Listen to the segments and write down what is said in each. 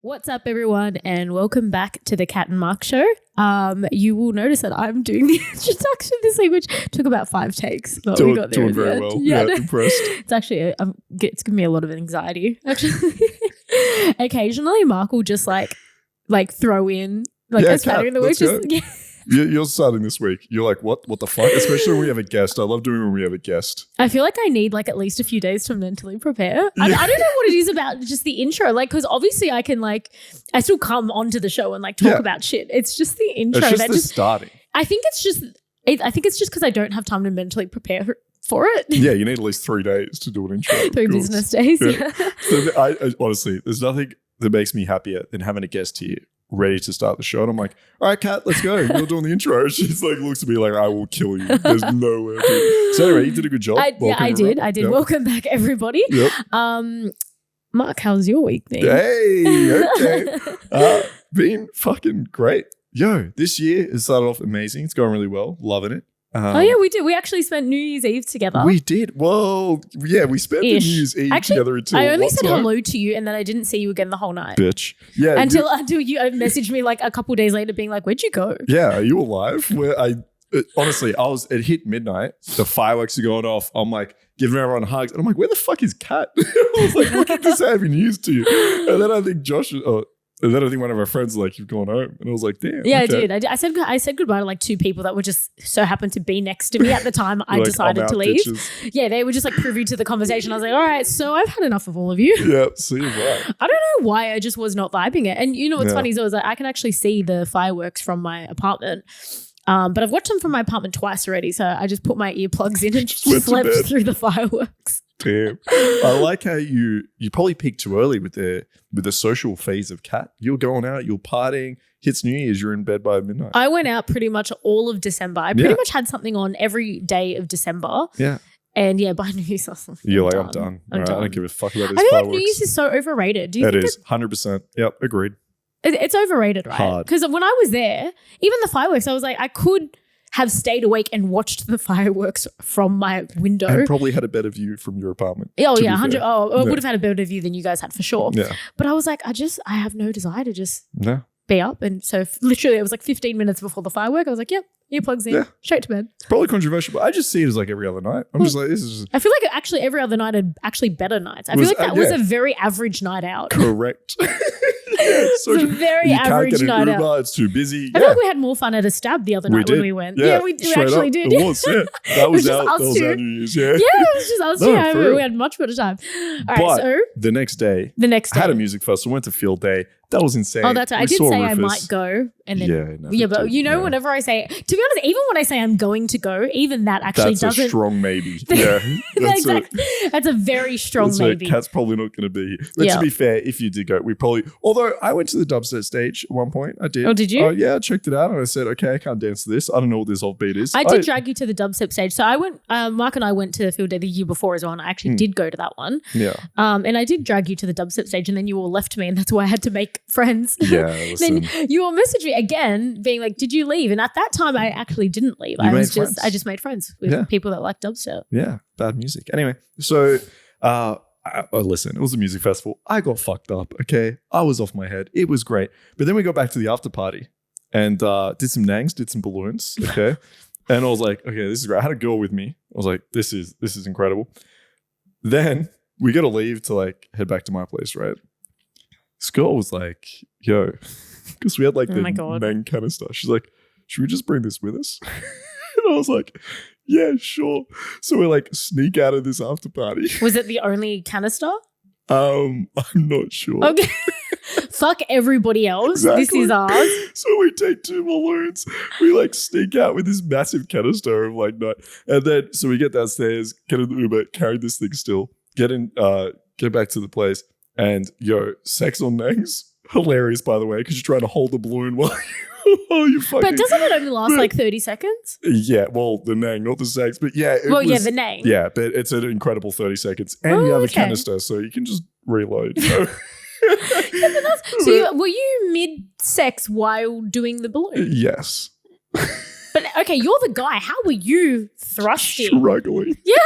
What's up, everyone, and welcome back to the Cat and Mark Show. You will notice that I'm doing the introduction this week, which took about 5 takes. But we got there doing very well. Yeah, impressed. It's actually it's giving me a lot of anxiety. Actually, occasionally Mark will just like throw in a pattern in the week. You're starting this week. You're like, what the fuck? Especially when we have a guest. I love doing when we have a guest. I feel like I need at least a few days to mentally prepare. I don't know what it is about just the intro. Because obviously I can I still come onto the show and talk about shit. It's just the intro. It's just the starting. I think it's just because I don't have time to mentally prepare for it. Yeah, you need at least 3 days to do an intro. 3 business days. Yeah. So I honestly, there's nothing that makes me happier than having a guest here ready to start the show. And I'm like, all right, Kat, let's go. You're doing the intro. She's looks at me like, I will kill you. There's no way. So anyway, you did a good job. I did. Yep. Welcome back, everybody. Yep. Mark, how's your week been? Hey, okay. Been fucking great. Yo, this year has started off amazing. It's going really well. Loving it. We did. We actually spent New Year's Eve together. We did. Well, yeah, we spent the New Year's Eve together until I only said hello to you and then I didn't see you again the whole night. Bitch. Yeah. Until you messaged me a couple days later being like, where'd you go? Yeah, are you alive? Honestly, it hit midnight. The fireworks are going off. I'm giving everyone hugs. And I'm like, where the fuck is Kat? I was looking to say happy news to you. And then I think one of our friends was like, you've gone home. And I was like, damn. Yeah, okay. I did. I said goodbye to 2 people that were just so happened to be next to me at the time I decided to leave. Bitches. Yeah, they were just privy to the conversation. I was like, all right, so I've had enough of all of you. Yeah, see you. Right. I don't know why I just was not vibing it. And you know what's funny is I can actually see the fireworks from my apartment. But I've watched them from my apartment twice already. So I just put my earplugs in and just slept through the fireworks. Damn. I like how you probably peaked too early with the social phase of Kat. You're going out, you're partying, hits New Year's, you're in bed by midnight. I went out pretty much all of December. I pretty much had something on every day of December. Yeah. And by New Year's, you're I'm done. I don't give a fuck about these fireworks. I feel New Year's is so overrated. Do you think it is? 100%. Yep, agreed. It's overrated, right? Because when I was there, even the fireworks, I was like, I could have stayed awake and watched the fireworks from my window. And probably had a better view from your apartment. Oh, yeah, 100. Oh, I would have had a better view than you guys had for sure. Yeah. But I was like, I have no desire to just be up. And so literally it was 15 minutes before the firework. I was like, yep, earplugs in, straight to bed. It's probably controversial, but I just see it as every other night. I'm just this is just... I feel like actually every other night had actually better nights. I feel like that was a very average night out. Correct. It's a very average night out. It's too busy. I feel like we had more fun at a stab the other night when we went. Yeah, we actually did. It was, yeah. That was our New Year's, yeah. Yeah, it was just us two. We had much better time. All right, so the next day, I had a music festival, went to Field Day. That was insane. Oh, that's right. I did say I might go. And then, but whenever I say, to be honest, even when I say I'm going to go, even that actually doesn't. That's a strong maybe. Yeah. That's a very strong maybe. Kat's probably not going to be. But to be fair, if you did go, although I went to the dubstep stage at one point. I did. Oh, did you? Oh, yeah. I checked it out and I said, okay, I can't dance to this. I don't know what this offbeat is. I did drag you to the dubstep stage. So I went, Mark and I went to Field Day the year before as well. And I actually did go to that one. Yeah. And I did drag you to the dubstep stage and then you all left me and that's why I had to make friends. Yeah. Listen. Then you all messaged me again being like, did you leave? And at that time I actually didn't leave. I just made friends with people that like dubstep. Yeah. Bad music. Anyway, so listen, it was a music festival. I got fucked up. Okay. I was off my head. It was great. But then we got back to the after party and did some nangs, did some balloons. Okay. And I was like, okay, this is great. I had a girl with me. I was like, this is incredible. Then we got to leave to head back to my place, right? This girl was like, yo, because we had the nang canister. She's like, should we just bring this with us? And I was like, yeah, sure. So we sneak out of this after party. Was it the only canister? I'm not sure. Okay. Fuck everybody else. Exactly. This is ours. So we take 2 balloons. We sneak out with this massive canister of night. And then, so we get downstairs, get in the Uber, carry this thing still, get back to the place. And sex on nangs, hilarious by the way, because you're trying to hold the balloon while you fucking. But doesn't it only last 30 seconds? Yeah, well, the nang, not the sex, but yeah. The nang. Yeah, but it's an incredible 30 seconds, and you have a canister, so you can just reload. Were you mid-sex while doing the balloon? Yes. But okay, you're the guy. How were you thrusting? Struggling. Yeah.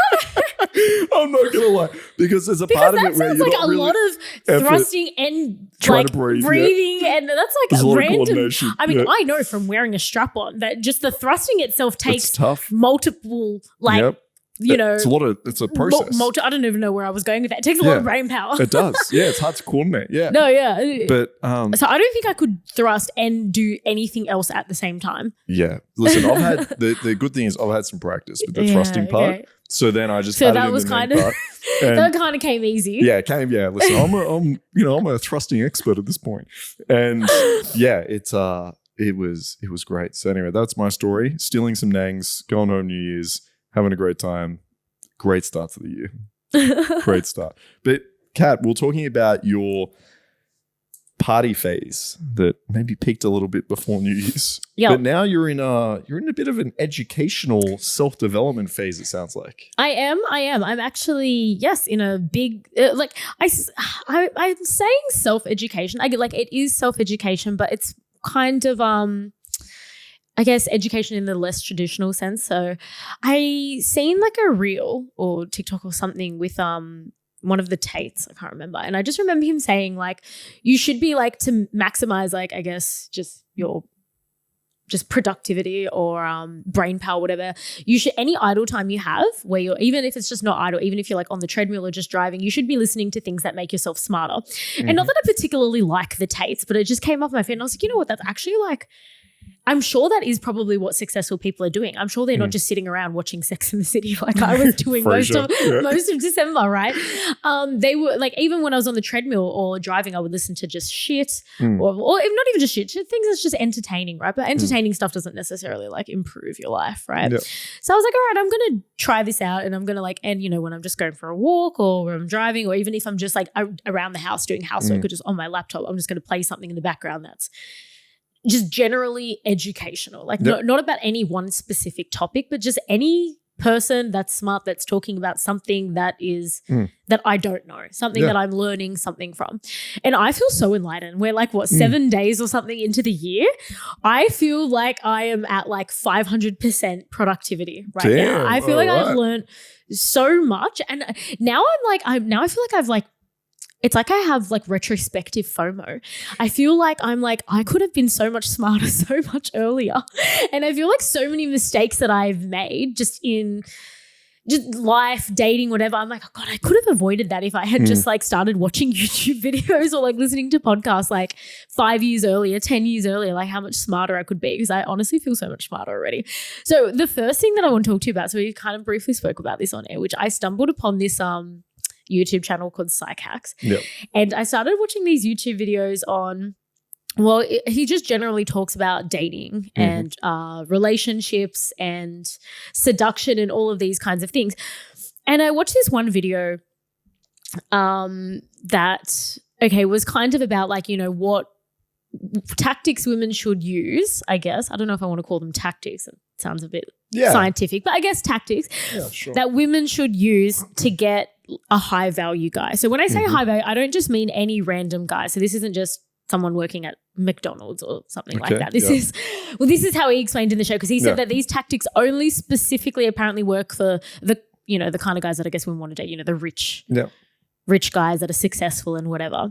I I'm not gonna lie, because there's a part of it where you're like not a really lot of thrusting and trying like to breathe, breathing, and that's like there's a lot of random. coordination. I mean, Yeah. I know from wearing a strap on that just the thrusting itself It's takes tough. multiple like. You know, it's a process. I don't even know where I was going with that. It takes a lot of brain power. It does. Yeah, it's hard to coordinate. Yeah. No, yeah. But so I don't think I could thrust and do anything else at the same time. yeah. Listen, I've had the good thing is I've had some practice with the thrusting part. Okay. So then I just So added that in was the kind main of part. that kind of came easy. Yeah, it came. Yeah, listen, I'm a thrusting expert at this point, and yeah, it was great. So anyway, that's my story. Stealing some nangs, going home New Year's, having a great time. Great start to the year. Great start. But Kat, we're talking about your party phase that maybe peaked a little bit before New Year's. Yeah. But now you're in a bit of an educational self-development phase, it sounds like. I am. I'm actually, yes, in a big, I'm saying self-education. I get like it is self-education, but it's kind of, I guess education in the less traditional sense. So I seen like a reel or TikTok or something with one of the Tates, I can't remember. And I just remember him saying like you should be like to maximize like I guess just your productivity or brain power, whatever. You should any idle time you have where you're even if it's just not idle, even if you're like on the treadmill or just driving, you should be listening to things that make yourself smarter. Mm-hmm. And not that I particularly like the Tates, but it just came off my feed and I was like, you know what, that's actually like I'm sure that is probably what successful people are doing. I'm sure they're not just sitting around watching Sex in the City like I was doing most of December, right? They were like, even when I was on the treadmill or driving, I would listen to just shit or if not even just shit, things that's just entertaining, right? But entertaining stuff doesn't necessarily like improve your life, right? Yeah. So I was like, all right, I'm going to try this out and I'm going to like, and you know, when I'm just going for a walk or when I'm driving or even if I'm just like around the house doing housework or just on my laptop, I'm just going to play something in the background that's just generally educational, like not about any one specific topic, but just any person that's smart that's talking about something that is that I don't know, something that I'm learning something from. And I feel so enlightened. We're like, 7 days or something into the year? I feel like I am at like 500% productivity right now. I feel like I've learned so much. And now I feel like I've like, it's like I have like retrospective FOMO. I feel like I'm like, I could have been so much smarter so much earlier. And I feel like so many mistakes that I've made just in just life, dating, whatever. I'm like, oh God, I could have avoided that if I had just like started watching YouTube videos or like listening to podcasts like 5 years earlier, 10 years earlier, like how much smarter I could be because I honestly feel so much smarter already. So the first thing that I want to talk to you about, so we kind of briefly spoke about this on air, which I stumbled upon this YouTube channel called Psych Hacks. Yep. And I started watching these YouTube videos on, he just generally talks about dating and relationships and seduction and all of these kinds of things. And I watched this one video that, was kind of about like, you know, what tactics women should use, I guess. I don't know if I want to call them tactics. It sounds a bit scientific, but I guess tactics that women should use to get a high value guy. So when I say high value, I don't just mean any random guy. So this isn't just someone working at McDonald's or something like that. This is how he explained in the show because he said that these tactics only specifically apparently work for the kind of guys that I guess we want to date, you know, the rich guys that are successful and whatever.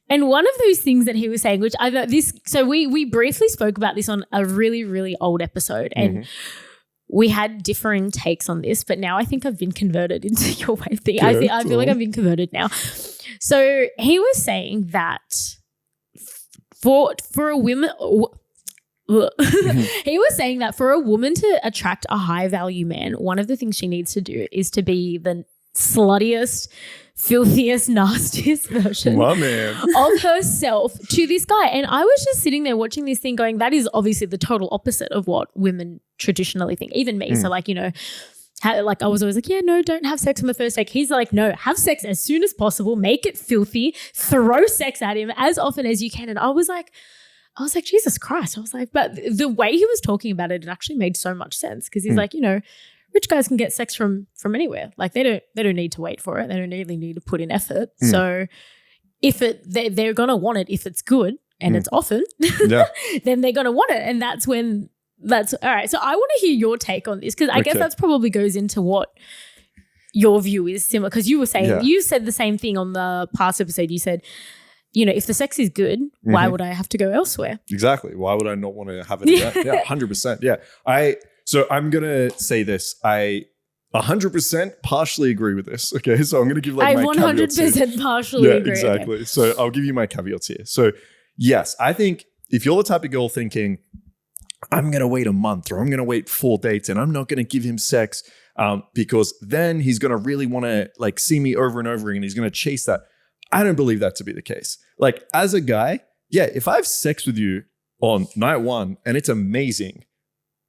And one of those things that he was saying, which we briefly spoke about this on a really, really old episode and we had differing takes on this, but now I think I've been converted into your way of thinking. I feel like I've been converted now. So he was saying that for a woman, he was saying that for a woman to attract a high value man, one of the things she needs to do is to be the sluttiest, filthiest, nastiest version of herself to this guy. And I was just sitting there watching this thing going, that is obviously the total opposite of what women traditionally think, even me. So like, you know, I was always like, yeah, no, don't have sex on the first date. He's like, no, have sex as soon as possible, make it filthy, throw sex at him as often as you can. And I was like, Jesus Christ. I was like, but the way he was talking about it actually made so much sense because he's like, you know, rich guys can get sex from anywhere. Like they don't need to wait for it. They don't really need to put in effort. So if they're gonna want it if it's good and it's often, then they're gonna want it. And that's all right. So I want to hear your take on this because I guess that's probably goes into what your view is similar, because you were saying, you said the same thing on the past episode. You said, you know, if the sex is good, why would I have to go elsewhere? Exactly. Why would I not want to have it again? Yeah, 100%. Yeah. So I'm going to say this. I 100% partially agree with this. Okay. So I'm going to give like my caveats here. 100% partially agree. Exactly. Okay. So I'll give you my caveats here. So yes, I think if you're the type of girl thinking, I'm going to wait a month or I'm going to wait 4 dates and I'm not going to give him sex because then he's going to really want to like see me over and over again. And he's going to chase that. I don't believe that to be the case. Like as a guy, yeah, if I have sex with you on night 1 and it's amazing,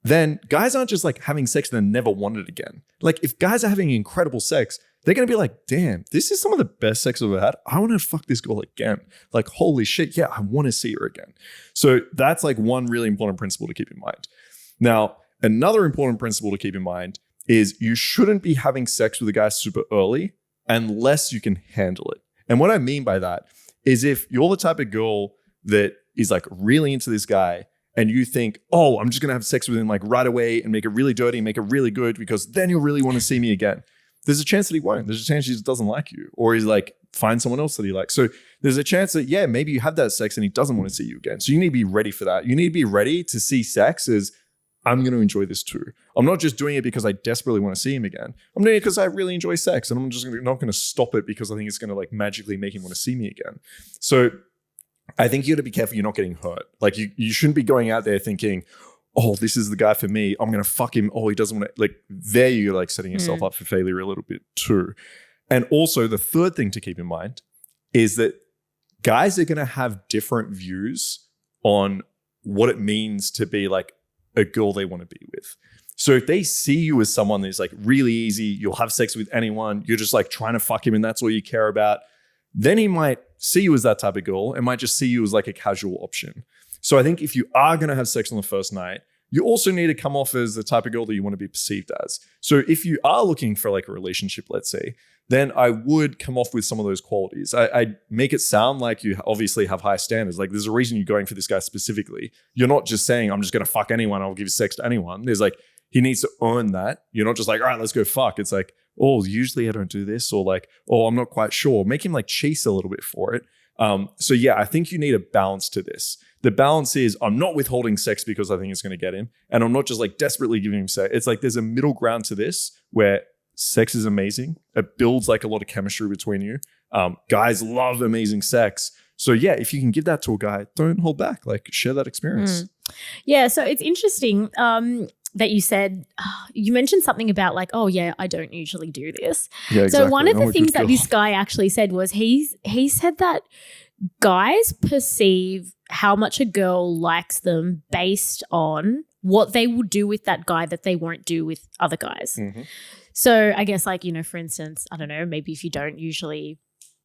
then guys aren't just like having sex and then never want it again. Like if guys are having incredible sex, they're going to be like, damn, this is some of the best sex I've ever had. I want to fuck this girl again. Like, holy shit. Yeah, I want to see her again. So that's like one really important principle to keep in mind. Now, another important principle to keep in mind is you shouldn't be having sex with a guy super early unless you can handle it. And what I mean by that is if you're the type of girl that is like really into this guy and you think, oh, I'm just going to have sex with him like right away and make it really dirty and make it really good because then you'll really want to see me again. There's a chance that he won't. There's a chance he just doesn't like you or he's like, find someone else that he likes. So there's a chance that, yeah, maybe you have that sex and he doesn't want to see you again. So you need to be ready for that. You need to be ready to see sex as I'm going to enjoy this too. I'm not just doing it because I desperately want to see him again. I'm doing it because I really enjoy sex and I'm just not going to stop it because I think it's going to like magically make him want to see me again. So I think you got to be careful you're not getting hurt. Like you shouldn't be going out there thinking, oh, this is the guy for me. I'm going to fuck him. Oh, he doesn't want to. Like there you're like setting yourself up for failure a little bit too. And also the third thing to keep in mind is that guys are going to have different views on what it means to be like a girl they want to be with. So if they see you as someone that's like really easy, you'll have sex with anyone, you're just like trying to fuck him and that's all you care about, then he might see you as that type of girl and might just see you as like a casual option. So I think if you are going to have sex on the first night, you also need to come off as the type of girl that you want to be perceived as. So if you are looking for like a relationship, let's say, then I would come off with some of those qualities. I make it sound like you obviously have high standards. Like there's a reason you're going for this guy specifically. You're not just saying, I'm just going to fuck anyone. I'll give sex to anyone. There's like, he needs to earn that. You're not just like, all right, let's go fuck. It's like, oh, usually I don't do this. Or like, oh, I'm not quite sure. Make him like chase a little bit for it. So yeah, I think you need a balance to this. The balance is I'm not withholding sex because I think it's going to get him. And I'm not just like desperately giving him sex. It's like there's a middle ground to this where sex is amazing. It builds like a lot of chemistry between you. Guys love amazing sex. So yeah, if you can give that to a guy, don't hold back. Like share that experience. Yeah. So it's interesting that you said, you mentioned something about like, oh yeah, I don't usually do this. Yeah, exactly. So one of the things that this guy actually said was he said that guys perceive how much a girl likes them based on what they will do with that guy that they won't do with other guys. Mm-hmm. So I guess like, you know, for instance, I don't know, maybe if you don't usually,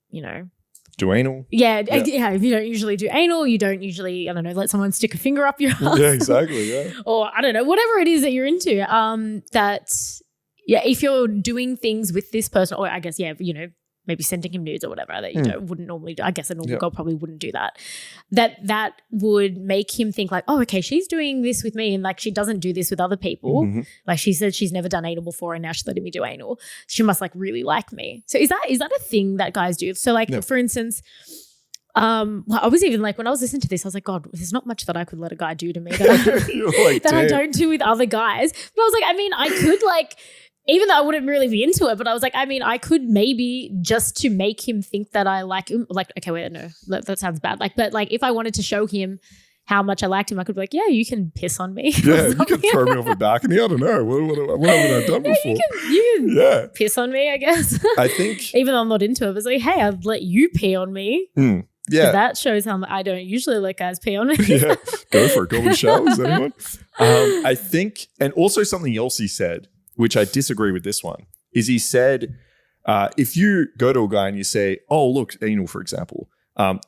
you know, do anal. Yeah. If you don't usually do anal, you don't usually, I don't know, let someone stick a finger up your ass. Yeah, exactly. Yeah. Or I don't know, whatever it is that you're into. If you're doing things with this person, or I guess, yeah, you know, maybe sending him nudes or whatever that you wouldn't normally do. I guess a normal girl probably wouldn't do that. That would make him think like, oh, okay, she's doing this with me and like she doesn't do this with other people. Mm-hmm. Like she said she's never done anal before and now she's letting me do anal. She must like really like me. So is that a thing that guys do? So like for instance, I was even like when I was listening to this, I was like, God, there's not much that I could let a guy do to me that I don't do with other guys. But I was like, I mean, I could like, even though I wouldn't really be into it, but I was like, I mean, I could maybe just to make him think that I like him, like, okay, wait, no, that sounds bad. Like, but like if I wanted to show him how much I liked him, I could be like, yeah, you can piss on me. Yeah, you can throw me off the balcony. I don't know. What have I done before? You can piss on me, I guess. I think. Even though I'm not into it, but it's like, hey, I'd let you pee on me. Yeah. That shows how I don't usually let guys pee on me. Yeah, go for it. Golden showers, anyone? I think, and also something else he said, which I disagree with this one, is he said, if you go to a guy and you say, oh, look, anal, for example,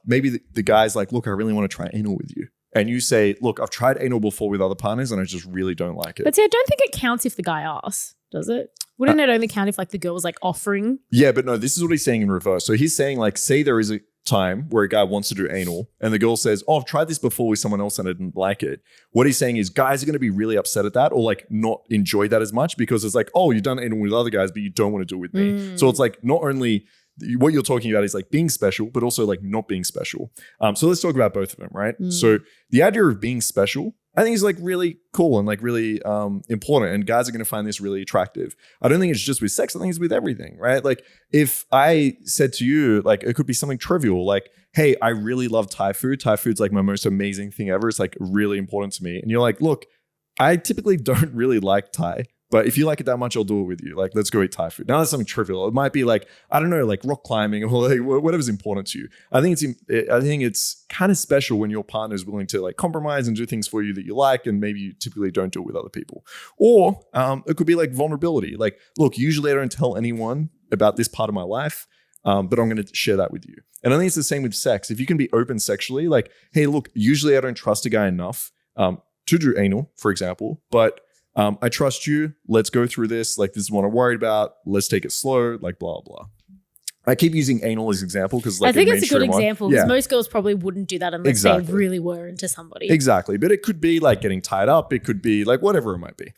maybe the guy's like, look, I really want to try anal with you. And you say, look, I've tried anal before with other partners and I just really don't like it. But see, I don't think it counts if the guy asks, does it? Wouldn't it only count if like the girl was like offering? Yeah, but no, this is what he's saying in reverse. So he's saying like, say there is a time where a guy wants to do anal and the girl says, oh, I've tried this before with someone else and I didn't like it. What he's saying is guys are going to be really upset at that or like not enjoy that as much because it's like, oh, you've done anal with other guys, but you don't want to do it with me. So it's like not only what you're talking about is like being special, but also like not being special. So let's talk about both of them, right? So the idea of being special, I think is like really cool and like really important. And guys are going to find this really attractive. I don't think it's just with sex. I think it's with everything, right? Like if I said to you, like it could be something trivial, like, hey, I really love Thai food. Thai food's like my most amazing thing ever. It's like really important to me. And you're like, look, I typically don't really like Thai. But if you like it that much, I'll do it with you. Like, let's go eat Thai food. Now that's something trivial. It might be like, I don't know, like rock climbing or like whatever's important to you. I think it's kind of special when your partner is willing to like compromise and do things for you that you like, and maybe you typically don't do it with other people. Or it could be like vulnerability. Like, look, usually I don't tell anyone about this part of my life, but I'm going to share that with you. And I think it's the same with sex. If you can be open sexually, like, hey, look, usually I don't trust a guy enough to do anal, for example, but I trust you. Let's go through this. Like, this is what I'm worried about. Let's take it slow. Like, blah, blah. I keep using anal as example because like I think it's a good example because most girls probably wouldn't do that unless exactly. they really were into somebody. Exactly. But it could be like getting tied up. It could be like whatever it might be.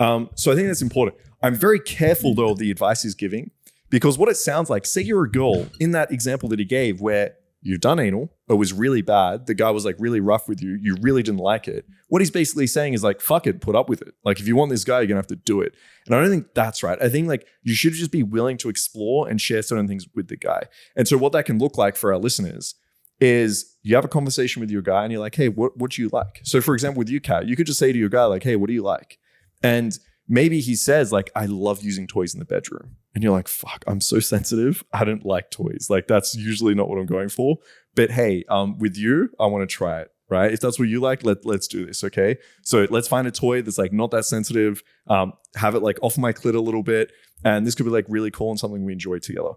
So I think that's important. I'm very careful though of the advice he's giving because what it sounds like, say you're a girl in that example that he gave where you've done anal, it was really bad. The guy was like really rough with you. You really didn't like it. What he's basically saying is like, fuck it, put up with it. Like if you want this guy, you're gonna have to do it. And I don't think that's right. I think like you should just be willing to explore and share certain things with the guy. And so what that can look like for our listeners is you have a conversation with your guy and you're like, hey, what do you like? So for example, with you, Kat, you could just say to your guy like, hey, what do you like? And maybe he says like, I love using toys in the bedroom. And you're like, fuck, I'm so sensitive. I don't like toys. Like that's usually not what I'm going for. But hey, with you, I want to try it, right? If that's what you like, let's do this, okay? So let's find a toy that's like not that sensitive. Have it like off my clit a little bit. And this could be like really cool and something we enjoy together.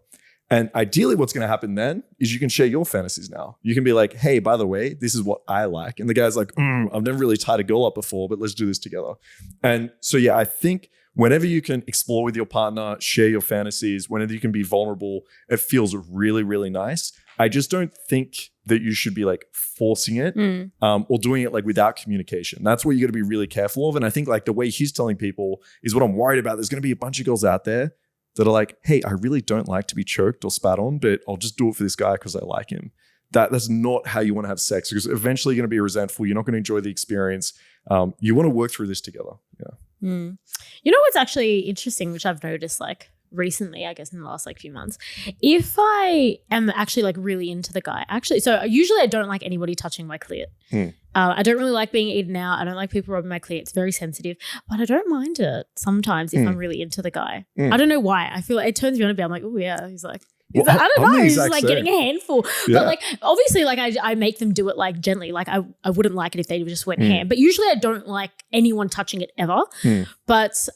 And ideally what's going to happen then is you can share your fantasies now. You can be like, hey, by the way, this is what I like. And the guy's like, I've never really tied a girl up before, but let's do this together. And so, yeah, I think whenever you can explore with your partner, share your fantasies, whenever you can be vulnerable, it feels really, really nice. I just don't think that you should be like forcing it or doing it like without communication. That's what you got to be really careful of. And I think like the way he's telling people is what I'm worried about. There's going to be a bunch of girls out there that are like, hey, I really don't like to be choked or spat on, but I'll just do it for this guy because I like him. That's not how you want to have sex because eventually you're going to be resentful. You're not going to enjoy the experience. You want to work through this together. Yeah. You know what's actually interesting, which I've noticed like recently, I guess in the last like few months, if I am actually like really into the guy, so usually I don't like anybody touching my clit. I don't really like being eaten out. I don't like people rubbing my clit. It's very sensitive, but I don't mind it sometimes if I'm really into the guy. I don't know why. I feel like it turns me on a bit. I'm like, oh yeah, he's like, I don't know. He's just like getting a handful. Yeah. But like, obviously, like I make them do it like gently. Like I wouldn't like it if they just went ham. But usually I don't like anyone touching it ever. But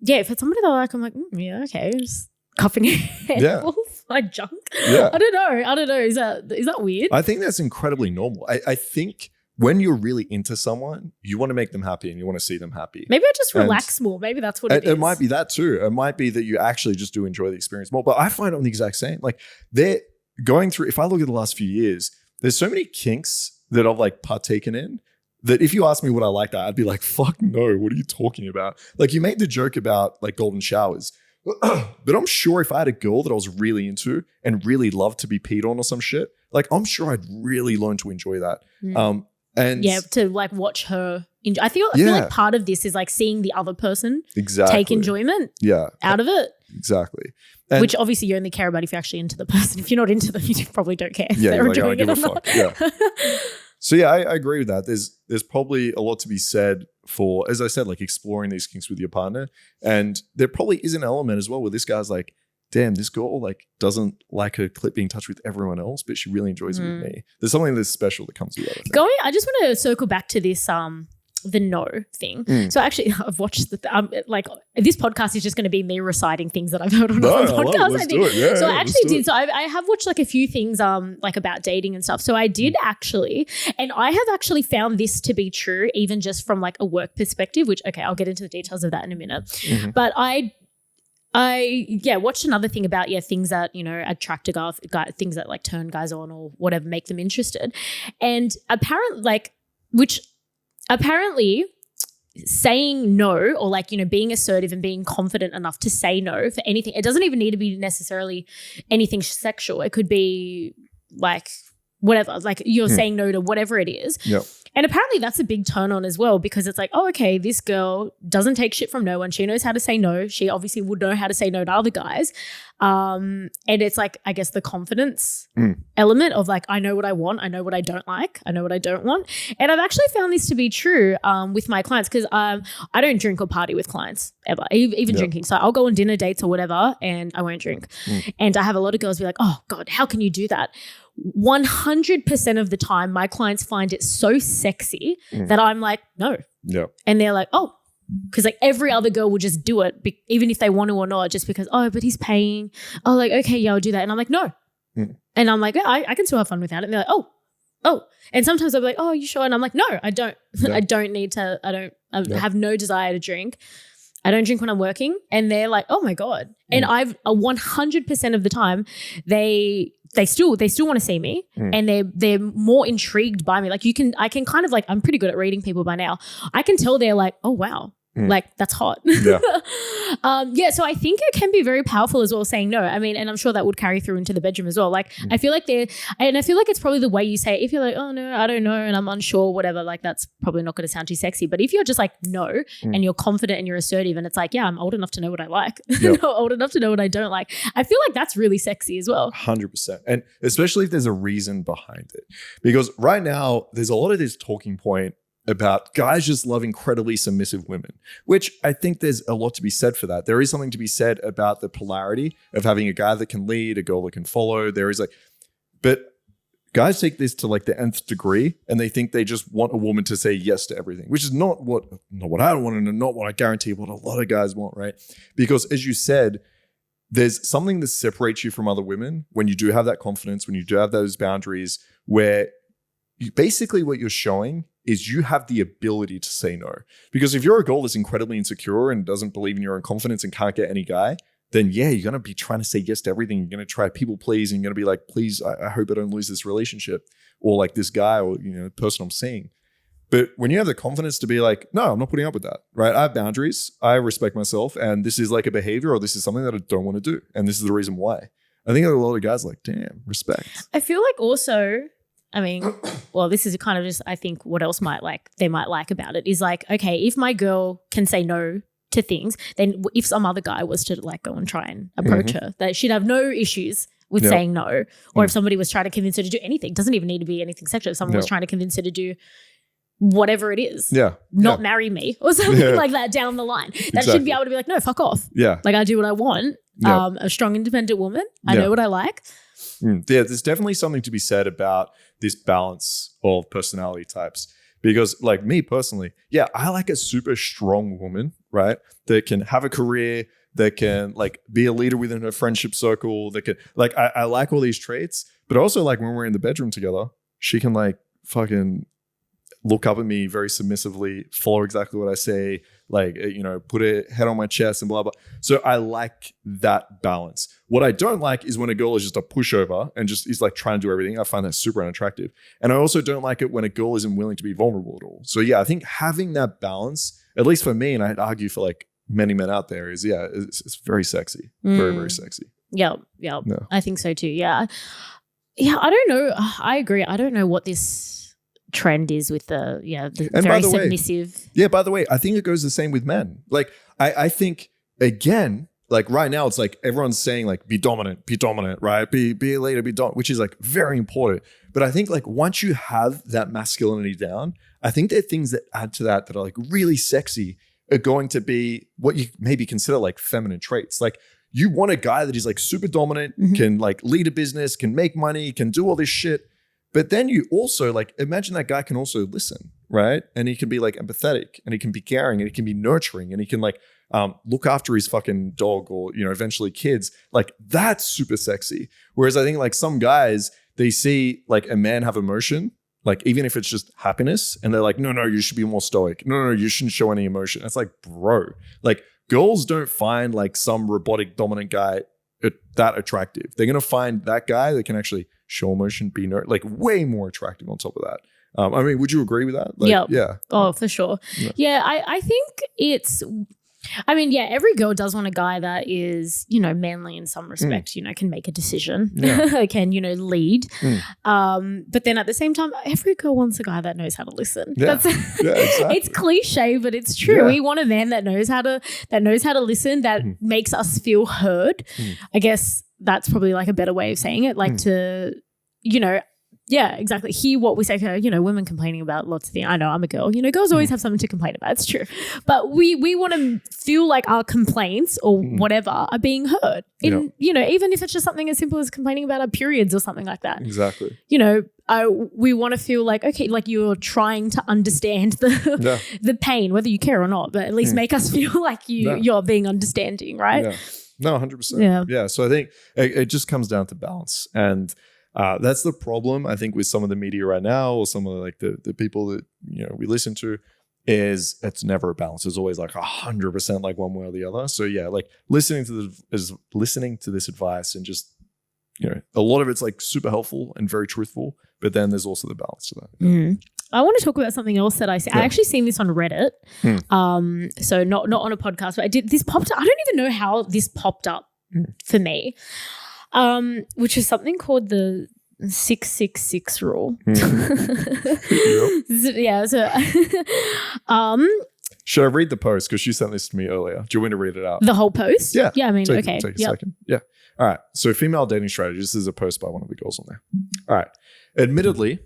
yeah, if it's somebody that I like, I'm like, yeah, okay, just cuffing handfuls, my junk. Yeah. I don't know. Is that weird? I think that's incredibly normal. I think when you're really into someone, you want to make them happy and you want to see them happy. Maybe I just relax more. Maybe that's what it is. It might be that too. It might be that you actually just do enjoy the experience more. But I find it on the exact same. Like they're going through, if I look at the last few years, there's so many kinks that I've like partaken in that if you ask me what I like, I'd be like, fuck no, what are you talking about? Like you made the joke about like golden showers. But I'm sure if I had a girl that I was really into and really loved to be peed on or some shit, like I'm sure I'd really learn to enjoy that. And yeah, to like watch her enjoy. I feel like part of this is like seeing the other person take enjoyment out of it. Exactly. And which obviously you only care about if you're actually into the person. If you're not into them, you probably don't care if they're enjoying it or not. Yeah. So yeah, I agree with that. There's probably a lot to be said for, as I said, like exploring these kinks with your partner. And there probably is an element as well where this guy's like, damn, this girl like doesn't like her clit being touched with everyone else, but she really enjoys it with me. There's something that's special that comes with that. I just want to circle back to this the no thing. So actually, I've watched like this podcast is just going to be me reciting things that I've heard on other podcasts. Let's do it. Yeah, so I actually did. So I have watched like a few things like about dating and stuff. So I did actually, and I have actually found this to be true, even just from like a work perspective. Which okay, I'll get into the details of that in a minute. But watched another thing about things that attract a guy, things that like turn guys on or whatever, make them interested, and apparently saying no, or like being assertive and being confident enough to say no for anything. It doesn't even need to be necessarily anything sexual. It could be like whatever, like you're saying no to whatever it is. Yep. And apparently that's a big turn on as well, because it's like, oh, okay, this girl doesn't take shit from no one. She knows how to say no. She obviously would know how to say no to other guys. And it's like, I guess the confidence element of like, I know what I want. I know what I don't like. I know what I don't want. And I've actually found this to be true with my clients, because I don't drink or party with clients ever, even drinking. So I'll go on dinner dates or whatever and I won't drink. And I have a lot of girls be like, oh God, how can you do that? 100% of the time, my clients find it so sexy that I'm like, no. Yeah. And they're like, oh, because like every other girl will just do it, even if they want to or not, just because, oh, but he's paying. Oh, like, okay, yeah, I'll do that. And I'm like, no. And I'm like, yeah, I can still have fun without it. And they're like, oh. And sometimes I'll be like, oh, you sure? And I'm like, no, I don't. Yeah. I don't need to. I have no desire to drink. I don't drink when I'm working. And they're like, oh my God. And I've 100% of the time, they still want to see me, and they're more intrigued by me. Like I can kind of like, I'm pretty good at reading people by now. I can tell they're like, oh wow, like that's hot. Yeah. So I think it can be very powerful as well, saying no. I mean, and I'm sure that would carry through into the bedroom as well. Like I feel like it's probably the way you say it. If you're like, oh no, I don't know, and I'm unsure, whatever, like that's probably not going to sound too sexy. But if you're just like no, and you're confident and you're assertive, and it's like, yeah, I'm old enough to know what I like, old enough to know what I don't like. I feel like that's really sexy as well. 100%. And especially if there's a reason behind it, because right now there's a lot of this talking point about guys just love incredibly submissive women, which I think there's a lot to be said for that. There is something to be said about the polarity of having a guy that can lead, a girl that can follow. There is like, but guys take this to like the nth degree, and they think they just want a woman to say yes to everything, which is not what I want, and not what I guarantee what a lot of guys want, right? Because as you said, there's something that separates you from other women when you do have that confidence, when you do have those boundaries, where basically what you're showing is you have the ability to say no. Because if you're a girl that's incredibly insecure and doesn't believe in your own confidence and can't get any guy, then yeah, you're going to be trying to say yes to everything. You're going to try people please, and you're going to be like, please, I hope I don't lose this relationship, or like this guy, or the person I'm seeing. But when you have the confidence to be like, no, I'm not putting up with that, right? I have boundaries. I respect myself, and this is like a behavior, or this is something that I don't want to do, and this is the reason why. I think a lot of guys are like, damn, respect. I feel like also, I mean, well, this is kind of just, I think what else they might like about it is like, okay, if my girl can say no to things, then if some other guy was to like go and try and approach her, that she'd have no issues with saying no. Or if somebody was trying to convince her to do anything, doesn't even need to be anything sexual. If someone was trying to convince her to do whatever it is, not marry me or something like that down the line, that she'd be able to be like, no, fuck off. Yeah. Like I do what I want. A strong, independent woman. I know what I like. Yeah, there's definitely something to be said about this balance of personality types, because like me personally, I like a super strong woman, right? That can have a career, that can like be a leader within her friendship circle, that can like, I like all these traits, but also like when we're in the bedroom together, she can like fucking look up at me very submissively, follow exactly what I say, like, put a head on my chest and blah, blah. So I like that balance. What I don't like is when a girl is just a pushover and just is like trying to do everything. I find that super unattractive. And I also don't like it when a girl isn't willing to be vulnerable at all. So I think having that balance, at least for me, and I'd argue for like many men out there, is it's very sexy. Very, very sexy. Yeah. I think so too. Yeah, I don't know. I agree. I don't know what this trend is with the very submissive. By the way, I think it goes the same with men. Like I think again, like right now it's like everyone's saying like be dominant, right? Be a leader, be dominant, which is like very important. But I think like once you have that masculinity down, I think there are things that add to that are like really sexy, are going to be what you maybe consider like feminine traits. Like you want a guy that is like super dominant, can like lead a business, can make money, can do all this shit. But then you also like imagine that guy can also listen, right? And he can be like empathetic, and he can be caring, and he can be nurturing, and he can like look after his fucking dog, or eventually kids. Like that's super sexy. Whereas I think like some guys, they see like a man have emotion, like even if it's just happiness, and they're like, no, you should be more stoic. No, you shouldn't show any emotion. It's like, bro, like girls don't find like some robotic dominant guy that attractive. They're going to find that guy that can actually show emotion, be like way more attractive on top of that. I mean, would you agree with that? Like, yep. Yeah. Oh, for sure. Yeah, I think it's... I mean, yeah, every girl does want a guy that is, manly in some respect, can make a decision, can, lead. But then at the same time, every girl wants a guy that knows how to listen. Yeah. Exactly. It's cliche, but it's true. Yeah. We want a man that knows how to listen, that makes us feel heard. I guess that's probably like a better way of saying it, like to, yeah, exactly. Hear what we say to, women complaining about lots of things. I know, I'm a girl. Girls always have something to complain about. It's true. But we want to feel like our complaints or whatever are being heard. Even if it's just something as simple as complaining about our periods or something like that. Exactly. We want to feel like, okay, like you're trying to understand the pain, whether you care or not, but at least make us feel like you're being understanding, right? Yeah. No, 100%. Yeah. So I think it just comes down to balance. And that's the problem, I think, with some of the media right now, or some of like the people that we listen to, is it's never a balance. It's always like 100% like one way or the other. So yeah, like listening to this advice, and just a lot of it's like super helpful and very truthful, but then there's also the balance to that. I want to talk about something else that I see. I actually seen this on Reddit. So not on a podcast, but this popped up. I don't even know how this popped up for me. Which is something called the 666 rule. Yeah. So, should I read the post? Because she sent this to me earlier. Do you want me to read it out? The whole post? Yeah. Yeah. I mean, take okay. Take a second. Yeah. All right. So, female dating strategy. This is a post by one of the girls on there. All right. Admittedly,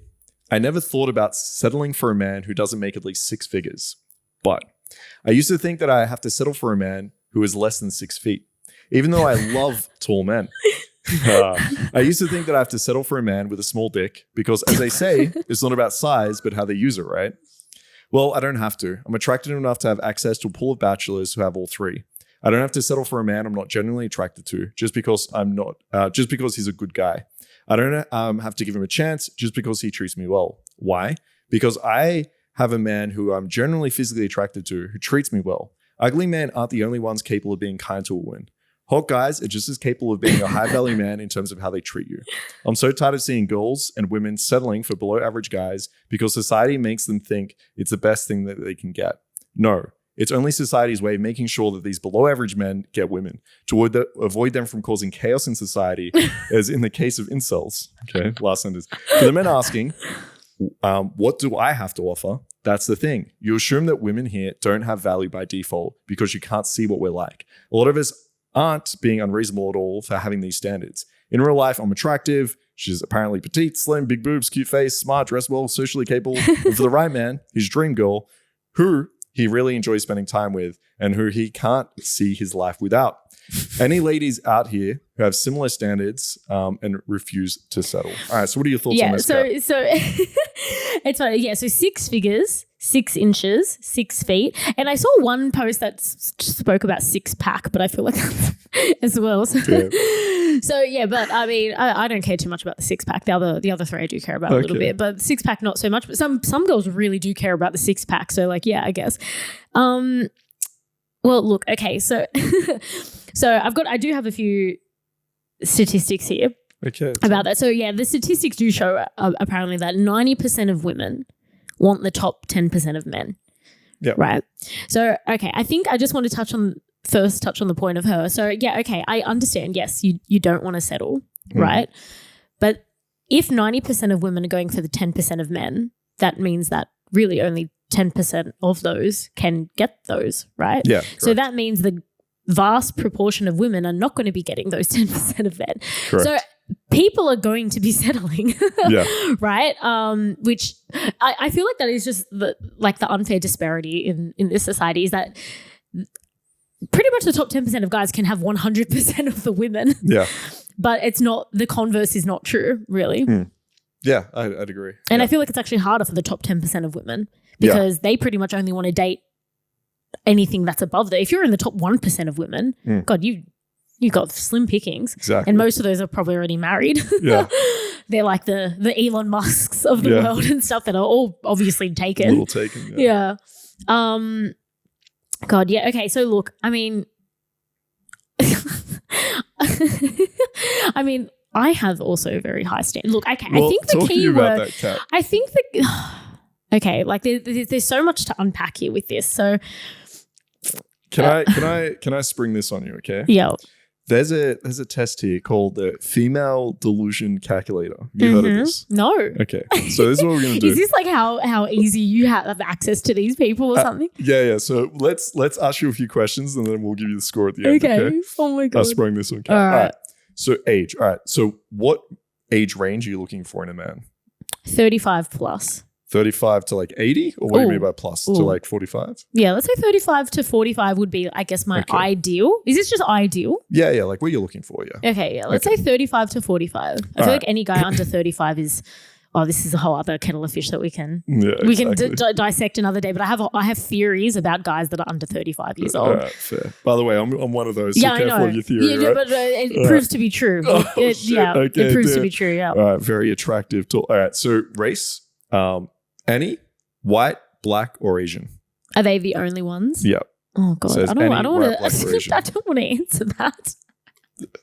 I never thought about settling for a man who doesn't make at least 6 figures, but I used to think that I have to settle for a man who is less than 6 feet, even though I love tall men. I used to think that I have to settle for a man with a small dick because, as they say, it's not about size, but how they use it, right? Well, I don't have to. I'm attracted enough to have access to a pool of bachelors who have all 3. I don't have to settle for a man I'm not genuinely attracted to just because he's a good guy. I don't have to give him a chance just because he treats me well. Why? Because I have a man who I'm generally physically attracted to who treats me well. Ugly men aren't the only ones capable of being kind to a woman. Hot guys are just as capable of being a high-value man in terms of how they treat you. I'm so tired of seeing girls and women settling for below-average guys because society makes them think it's the best thing that they can get. No, it's only society's way of making sure that these below-average men get women to avoid them from causing chaos in society, as in the case of incels. Okay, last sentence. For the men asking, what do I have to offer? That's the thing. You assume that women here don't have value by default because you can't see what we're like. A lot of us aren't being unreasonable at all for having these standards. In real life, I'm attractive. She's apparently petite, slim, big boobs, cute face, smart, dressed well, socially capable. But for the right man, his dream girl, who he really enjoys spending time with and who he can't see his life without. Any ladies out here who have similar standards and refuse to settle? All right, so what are your thoughts on this? So it's funny. Yeah, so 6 figures, 6 inches, 6 feet. And I saw one post that spoke about 6-pack, but I feel like that's as well. So yeah, but I mean, I don't care too much about the 6-pack. The other 3 I do care about a little bit, but 6-pack not so much. But some girls really do care about the 6-pack. So like, yeah, I guess. Well, look, okay, so I do have a few statistics here about that. So yeah, the statistics do show apparently that 90% of women want the top 10% of men. Yeah. Right. So okay, I think I just want to touch on the point of her. So yeah, okay, I understand. Yes, you don't want to settle, right? But if 90% of women are going for the 10% of men, that means that really only 10% of those can get those, right? Yeah. Correct. So that means the vast proportion of women are not going to be getting those 10% of men. Correct. So people are going to be settling, right? Which I feel like that is just the unfair disparity in this society, is that pretty much the top 10% of guys can have 100% of the women. Yeah. But it's not, the converse is not true, really. Yeah, I'd agree. And I feel like it's actually harder for the top 10% of women because they pretty much only want to date anything that's above that. If you're in the top 1% of women, God, you got slim pickings. Exactly. And most of those are probably already married. Yeah. They're like the Elon Musks of the world and stuff that are all obviously taken. A little taken. Yeah. God, yeah. Okay, so look, I mean, I have also very high standards. Look, okay, Well, I think the key about word. that, Kat. I think okay, like there's so much to unpack here with this. So, Can I spring this on you? Okay. yeah. There's a test here called the female delusion calculator. Have you heard of this? No. Okay. So this is what we're gonna do. Is this like how easy you have access to these people or something? Yeah. So let's ask you a few questions and then we'll give you the score at the end. Okay. Oh my God. I sprung this one. All right. So age. All right. So what age range are you looking for in a man? 35 plus. 35 to like 80? Or what do you mean by plus? To like 45? Yeah, let's say 35 to 45 would be, I guess, my ideal. Is this just ideal? Yeah. Like what you're looking for, yeah. Okay, yeah. Let's say 35 to 45. I feel like any guy under 35 is, this is a whole other kettle of fish that we can dissect another day. But I have theories about guys that are under 35 years old. Fair. By the way, I'm one of those. Yeah, so careful of your theory, right? But it proves to be true. It proves to be true, yeah. All right, very attractive. All right, so race, any, white, black, or Asian? Are they the only ones? Yeah. Oh God, I don't want to answer that.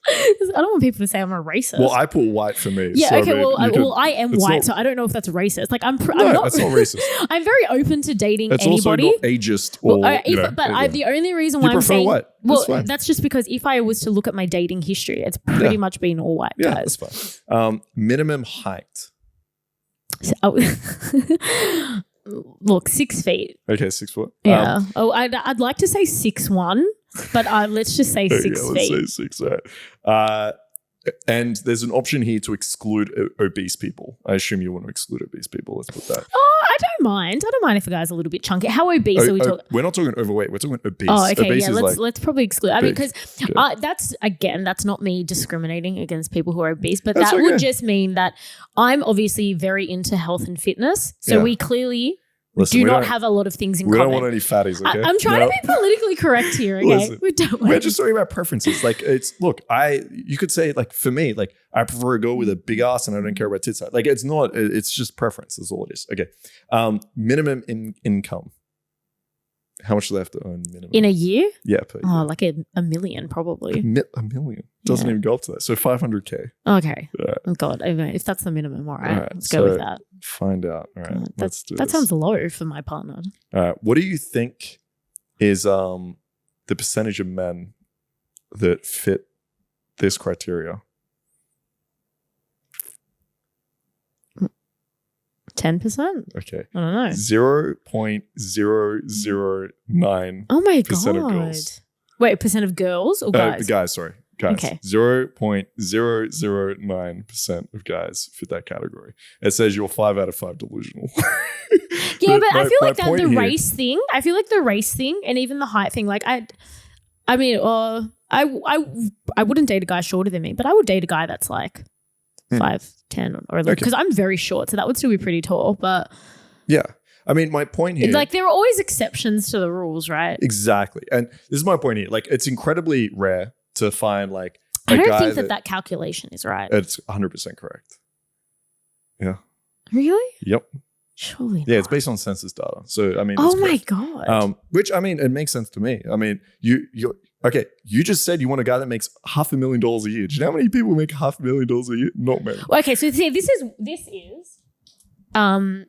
I don't want people to say I'm a racist. Well, I put white for me. Yeah, so okay. I am white, so I don't know if that's racist. Like, I'm not. That's not racist. I'm very open to dating it's anybody. Also not ageist. Or, The only reason why I'm saying white. That's just because if I was to look at my dating history, it's pretty much been all white guys. Yeah, that's fine. Minimum height. So, look, 6 feet. Okay, 6 foot. Yeah. I'd like to say 6'1", but let's just say 6 feet. Let's say 6. Right. And there's an option here to exclude obese people. I assume you want to exclude obese people. Let's put that. Oh, I don't mind. I don't mind if a guy's a little bit chunky. How obese are we talking? We're not talking overweight. We're talking obese. Oh, okay. Obese let's probably exclude. I mean, because that's not me discriminating against people who are obese, but that would just mean that I'm obviously very into health and fitness. So we clearly do not have a lot of things in common. We don't want any fatties, okay? I'm trying to be politically correct here, okay? We're just talking about preferences. Like, you could say, like, for me, like, I prefer a girl with a big ass and I don't care about tits. Like, it's just preference. That's all it is. Okay. Minimum income. How much do they have to earn minimum? In a year? Yeah, per year. Oh, like a million probably. A million? Doesn't even go up to that. So 500K. Okay. Right. Oh God, if that's the minimum, all right. Let's go with that. Find out. All right. Let's do that this. sounds low for my partner. All right. What do you think is the percentage of men that fit this criteria? 10%? Okay. I don't know. 0.009%. Oh my God. Of girls. Wait, percent of girls or guys? Guys, sorry. Guys. Okay. 0.009% of guys fit that category. It says you're 5 out of 5 delusional. Yeah, but I feel like that the race thing, and even the height thing, like I wouldn't date a guy shorter than me, but I would date a guy that's like 5'10" or 11, because I'm very short, so that would still be pretty tall. But yeah, I mean, my point here, like, there are always exceptions to the rules, right? Exactly, and this is my point here. Like, it's incredibly rare to find like I don't think that calculation is right. It's 100% correct. Yeah. Really? Yep. Surely. Yeah, not. it's based on census data. So I mean, oh my God. Which, I mean, it makes sense to me. I mean, you okay. You just said you want a guy that makes $500,000 a year. Do you know how many people make $500,000 a year? Not many. Okay, so see, this is sorry,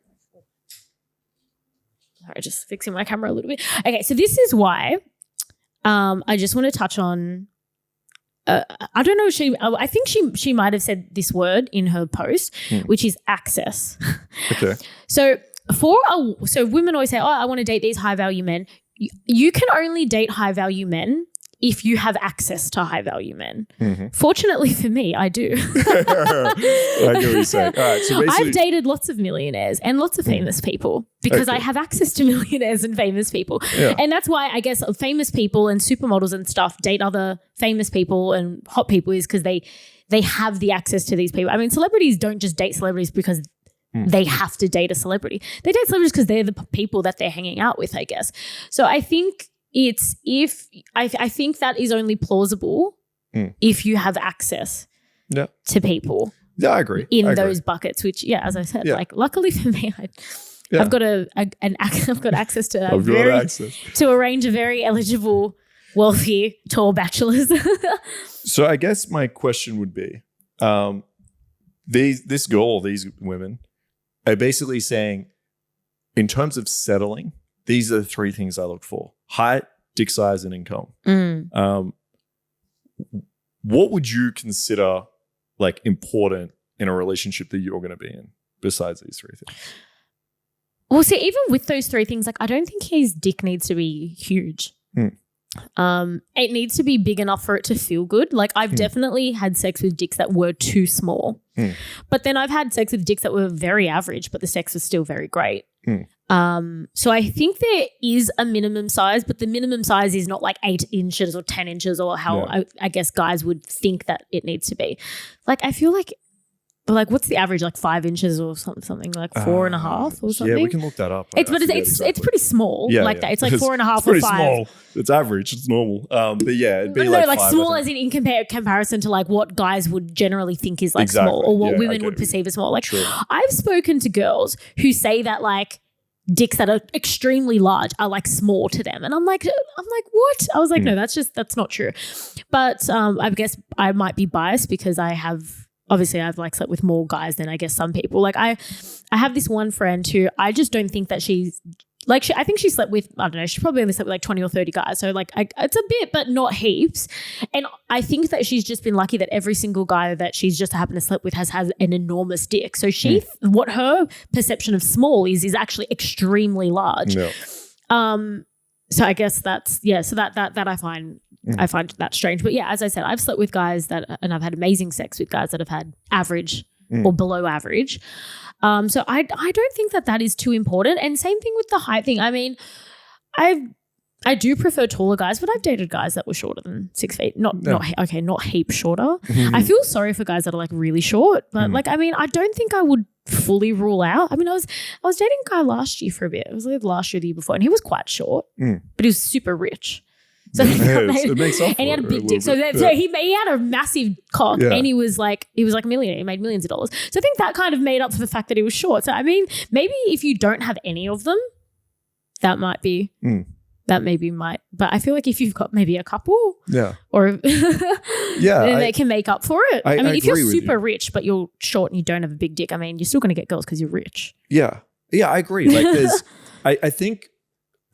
just fixing my camera a little bit. Okay, so this is why I just want to touch on. I don't know. I think she might have said this word in her post, which is access. Okay. So women always say, "Oh, I want to date these high value men." You can only date high value men if you have access to high value men. Mm-hmm. Fortunately for me, I do. I get what you're saying. All right, so I've dated lots of millionaires and lots of famous people because I have access to millionaires and famous people. Yeah. And that's why I guess famous people and supermodels and stuff date other famous people and hot people, is because they have the access to these people. I mean, celebrities don't just date celebrities because they have to date a celebrity. They date celebrities because they're the people that they're hanging out with, I guess. So I think I think that is only plausible if you have access to people. Yeah, I agree. In those buckets, which, as I said, like, luckily for me, Yeah. I've got I've got access to to a range of very eligible, wealthy, tall bachelors. So I guess my question would be, these women are basically saying, in terms of settling, these are the three things I look for: height, dick size, and income. What would you consider like important in a relationship that you're going to be in besides these three things? Well, see, even with those three things, like I don't think his dick needs to be huge. It needs to be big enough for it to feel good. Like I've definitely had sex with dicks that were too small, but then I've had sex with dicks that were very average, but the sex was still very great. So I think there is a minimum size, but the minimum size is not like 8 inches or 10 inches or how I guess guys would think that it needs to be. Like I feel like what's the average? Like 5 inches or something like 4.5 or something. Yeah, we can look that up. It's pretty small. That. It's like 4.5 or 5. Small. It's average. It's normal. But yeah, it'd be like 5, small as in comparison to like what guys would generally think is like small or what women would perceive as small. Like I've spoken to girls who say that like dicks that are extremely large are like small to them, and I'm like what? I was like, no, that's not true. But I guess I might be biased because I've like slept with more guys than I guess some people. Like I have this one friend who I just don't think that she's like, I think she slept with, I don't know, she probably only slept with like 20 or 30 guys. So like it's a bit, but not heaps. And I think that she's just been lucky that every single guy that she's just happened to sleep with has an enormous dick. So what her perception of small is actually extremely large. Yeah. So I guess so that I find that strange. But yeah, as I said, I've slept with guys and I've had amazing sex with guys that have had average or below average. So I don't think that is too important. And same thing with the height thing. I mean, I do prefer taller guys, but I've dated guys that were shorter than 6 feet. Not heap shorter. I feel sorry for guys that are like really short, but like, I mean, I don't think I would fully rule out. I mean, I was dating a guy last year for a bit. It was like last year, the year before, and he was quite short, but he was super rich. So it makes up. And he had a big dick. So he had a massive cock, and he was like a millionaire. He made millions of dollars. So I think that kind of made up for the fact that he was short. So I mean, maybe if you don't have any of them, that might be. That maybe might, but I feel like if you've got maybe a couple, or then they can make up for it. I mean, if you're super rich but you're short and you don't have a big dick, I mean, you're still going to get girls because you're rich. Yeah, I agree. Like, I think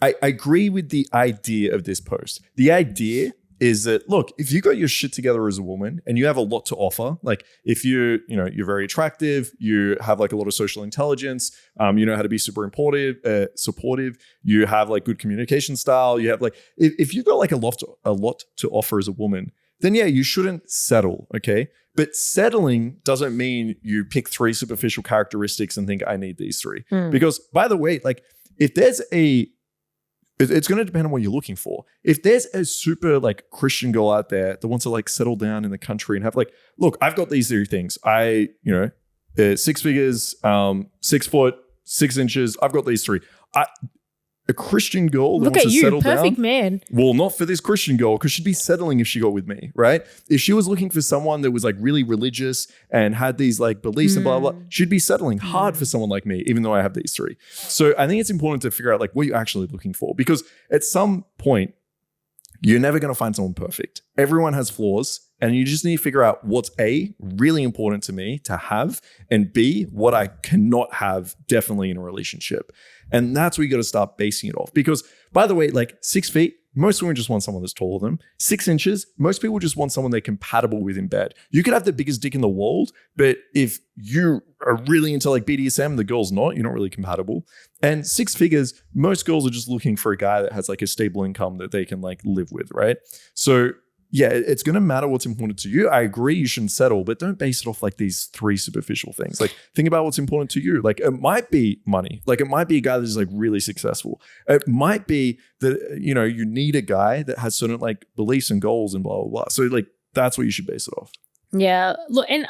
I agree with the idea of this post. The idea is that, look, if you got your shit together as a woman and you have a lot to offer, like if you're very attractive, you have like a lot of social intelligence, you know how to be super supportive, you have like good communication style, you have like, if you've got like a lot to offer as a woman, then yeah, you shouldn't settle, okay? But settling doesn't mean you pick 3 superficial characteristics and think I need these 3. Because by the way, like if there's it's going to depend on what you're looking for. If there's a super like Christian girl out there that wants to like settle down in the country and have like, look, I've got these 3 things. 6 figures, 6 foot, 6 inches. I've got these 3. A Christian girl that wants to settle down. Look at you, perfect man. Well, not for this Christian girl, because she'd be settling if she got with me, right? If she was looking for someone that was like really religious and had these like beliefs and blah, blah, blah, she'd be settling hard for someone like me, even though I have these 3. So I think it's important to figure out like what you're actually looking for, because at some point, you're never going to find someone perfect. Everyone has flaws, and you just need to figure out what's A, really important to me to have, and B, what I cannot have definitely in a relationship. And that's where you got to start basing it off. Because by the way, like 6 feet, most women just want someone that's taller than them. 6 inches, most people just want someone they're compatible with in bed. You could have the biggest dick in the world, but if you are really into like BDSM, the girl's not, you're not really compatible. And 6 figures, most girls are just looking for a guy that has like a stable income that they can like live with, right? So yeah, it's going to matter what's important to you. I agree you shouldn't settle, but don't base it off like these 3 superficial things. Like think about what's important to you. Like it might be money. Like it might be a guy that's like really successful. It might be that, you need a guy that has certain like beliefs and goals and blah, blah, blah. So like that's what you should base it off. Yeah. Look, and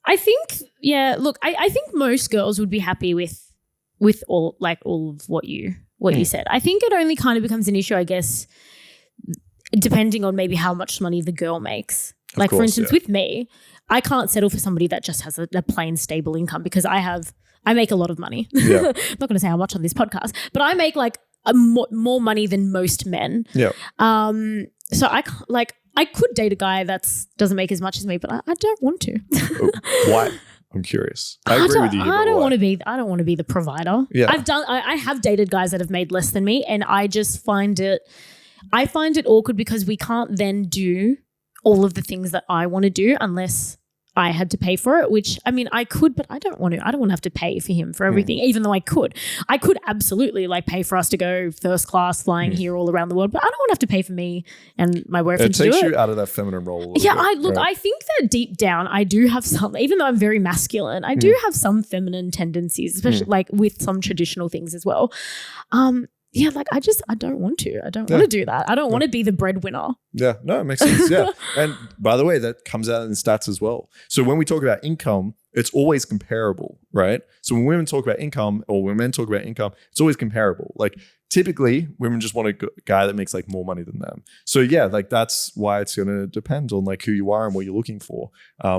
I think, I think most girls would be happy with all of what you said. I think it only kind of becomes an issue, I guess, depending on maybe how much money the girl makes. For instance, with me, I can't settle for somebody that just has a plain stable income, because I have I make a lot of money. Yeah. I'm not going to say how much on this podcast, but I make like more money than most men. Yeah. So I could date a guy that doesn't make as much as me, but I don't want to. Why? I'm curious. I agree with you. I don't want to be the provider. Yeah. I have dated guys that have made less than me, and I just find it awkward because we can't then do all of the things that I want to do unless I had to pay for it, which I mean I could, but I don't want to. I don't want to have to pay for him for everything, even though I could. I could absolutely like pay for us to go first class flying here all around the world, but I don't want to have to pay for me and my boyfriend to do it. It takes you out of that feminine role. Yeah, bit, I think that deep down I do have some, even though I'm very masculine, I do have some feminine tendencies, especially like with some traditional things as well. Yeah, like I don't want to. I don't want to do that. I don't want to be the breadwinner. Yeah, no, it makes sense. Yeah. And by the way, that comes out in the stats as well. So when we talk about income, it's always comparable, right? So when women talk about income or when men talk about income, it's always comparable. Like typically women just want a guy that makes like more money than them. So yeah, like that's why it's going to depend on like who you are and what you're looking for.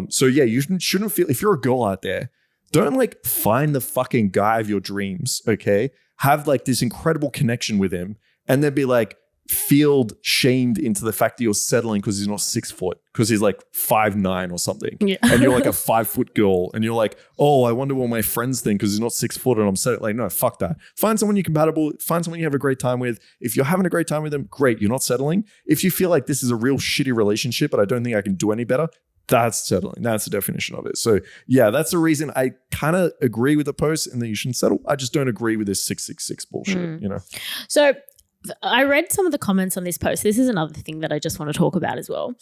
So yeah, you shouldn't feel, if you're a girl out there, don't like find the fucking guy of your dreams, okay? Have like this incredible connection with him and then be like shamed into the fact that you're settling because he's not 6 foot, because he's like 5'9" or something. Yeah. And you're like a 5 foot girl and you're like, oh, I wonder what my friends think because he's not 6 foot and I'm settling. Like, no, fuck that. Find someone you're compatible, find someone you have a great time with. If you're having a great time with them, great, you're not settling. If you feel like this is a real shitty relationship but I don't think I can do any better, that's settling. That's the definition of it. So yeah, that's the reason I kind of agree with the post and that you shouldn't settle. I just don't agree with this 666 bullshit, you know? So I read some of the comments on this post. This is another thing that I just want to talk about as well,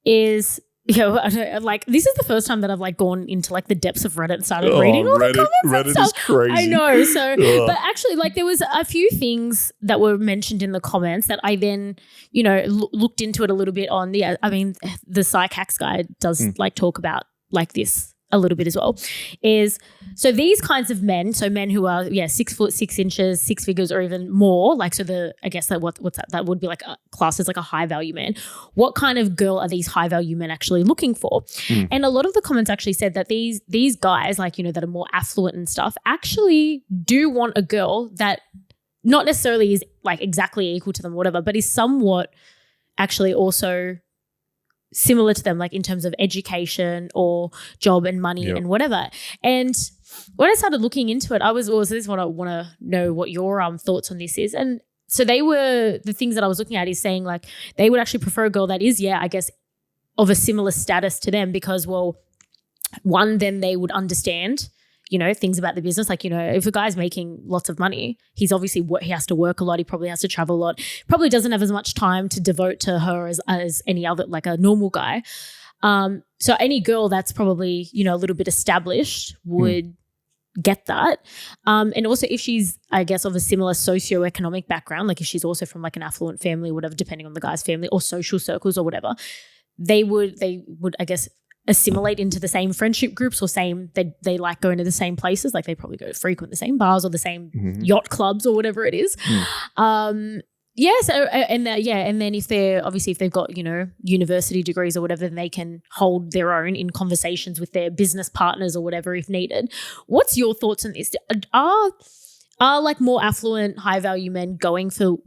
is, you know, like this is the first time that I've like gone into like the depths of Reddit and started reading all the comments Reddit and stuff. is crazy. I know. So, but actually like there was a few things that were mentioned in the comments that I then, you know, looked into it a little bit on. Yeah, I mean, the Psych Hacks guy does like talk about like this a little bit as well, is so these kinds of men, so men who are 6 foot 6 inches, 6 figures or even more, like so the I guess that what's that would be like a class as like a high value man. What kind of girl are these high value men actually looking for? And a lot of the comments actually said that these guys, like, you know, that are more affluent and stuff, actually do want a girl that not necessarily is like exactly equal to them or whatever, but is somewhat actually also similar to them, like in terms of education or job and money and whatever. And when I started looking into it, this is what I want to know what your thoughts on this is. And so the things that I was looking at is saying like they would actually prefer a girl that is, I guess, of a similar status to them because, well, one, then they would understand, you know, things about the business. Like, you know, if a guy's making lots of money, he's obviously, he has to work a lot. He probably has to travel a lot. Probably doesn't have as much time to devote to her as any other, like a normal guy. So any girl that's probably, you know, a little bit established would get that. And also if she's, I guess, of a similar socioeconomic background, like if she's also from like an affluent family, whatever, depending on the guy's family or social circles or whatever, they would, I guess, assimilate into the same friendship groups or they like going to the same places, like they probably go frequent the same bars or the same yacht clubs or whatever it is. And then if they've got, you know, university degrees or whatever, then they can hold their own in conversations with their business partners or whatever if needed. What's your thoughts on this? Are like more affluent high value men going for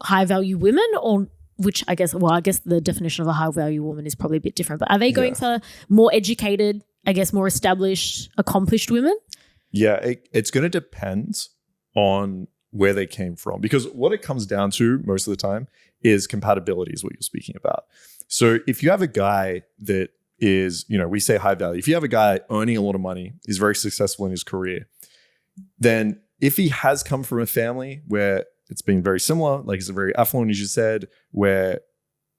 high value women, or which I guess the definition of a high value woman is probably a bit different, but are they going for more educated, I guess more established, accomplished women? Yeah, it's going to depend on where they came from, because what it comes down to most of the time is compatibility is what you're speaking about. So if you have a guy that is, you know, we say high value, if you have a guy earning a lot of money, is very successful in his career, then if he has come from a family where it's been very similar, like it's a very affluent, as you said, where,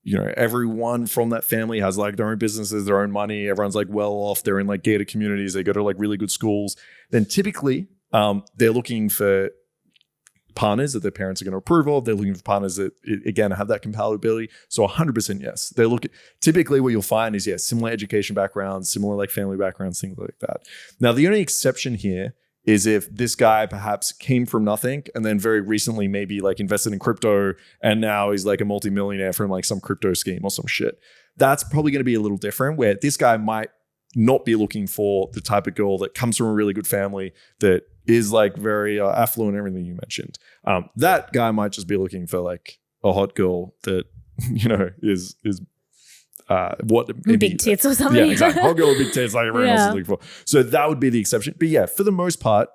you know, everyone from that family has like their own businesses, their own money, everyone's like well off, they're in like gated communities, they go to like really good schools, then typically they're looking for partners that their parents are going to approve of. They're looking for partners that, again, have that compatibility. So 100% yes. They look at, typically what you'll find is, similar education backgrounds, similar like family backgrounds, things like that. Now, the only exception here is if this guy perhaps came from nothing and then very recently maybe like invested in crypto and now he's like a multimillionaire from like some crypto scheme or some shit. That's probably going to be a little different, where this guy might not be looking for the type of girl that comes from a really good family that is like very affluent, everything you mentioned. That guy might just be looking for like a hot girl that, you know, is what maybe, big tits or something. Yeah, exactly. Hot girl with big tits like everyone else is looking for. So that would be the exception. But yeah, for the most part,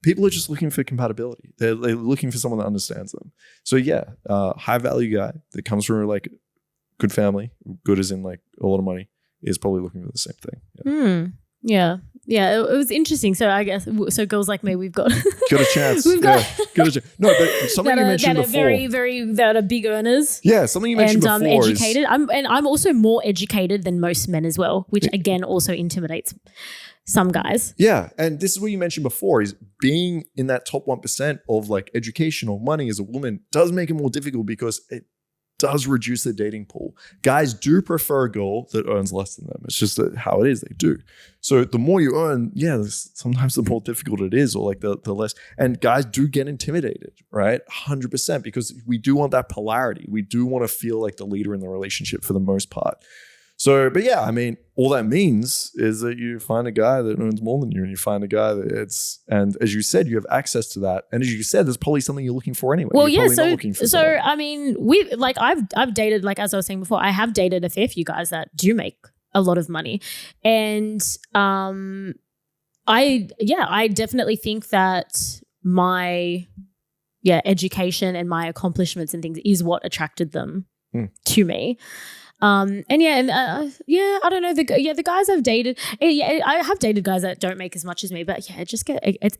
people are just looking for compatibility. They're looking for someone that understands them. So yeah, high value guy that comes from like good family, good as in like a lot of money, is probably looking for the same thing. Yeah. Yeah, it was interesting. So I guess girls like me, we've got a chance. Got a chance. No, but something you mentioned before. That are big earners. Yeah, something you mentioned before. And educated. I'm also more educated than most men as well, which again also intimidates some guys. Yeah, and this is what you mentioned before: is being in that top 1% of like education or money as a woman does make it more difficult because it does reduce the dating pool. Guys do prefer a girl that earns less than them. It's just how it is. They do. So the more you earn, sometimes the more difficult it is, or like the less. And guys do get intimidated, right? 100%, because we do want that polarity. We do want to feel like the leader in the relationship for the most part. So, but yeah, I mean, all that means is that you find a guy that earns more than you, and you find a guy that and as you said, you have access to that. And as you said, there's probably something you're looking for anyway. Well, yeah. So I mean, I've dated, like, as I was saying before, I have dated a fair few guys that do make a lot of money. And I definitely think that my education and my accomplishments and things is what attracted them to me. I don't know. The guys I've dated, I have dated guys that don't make as much as me, but yeah,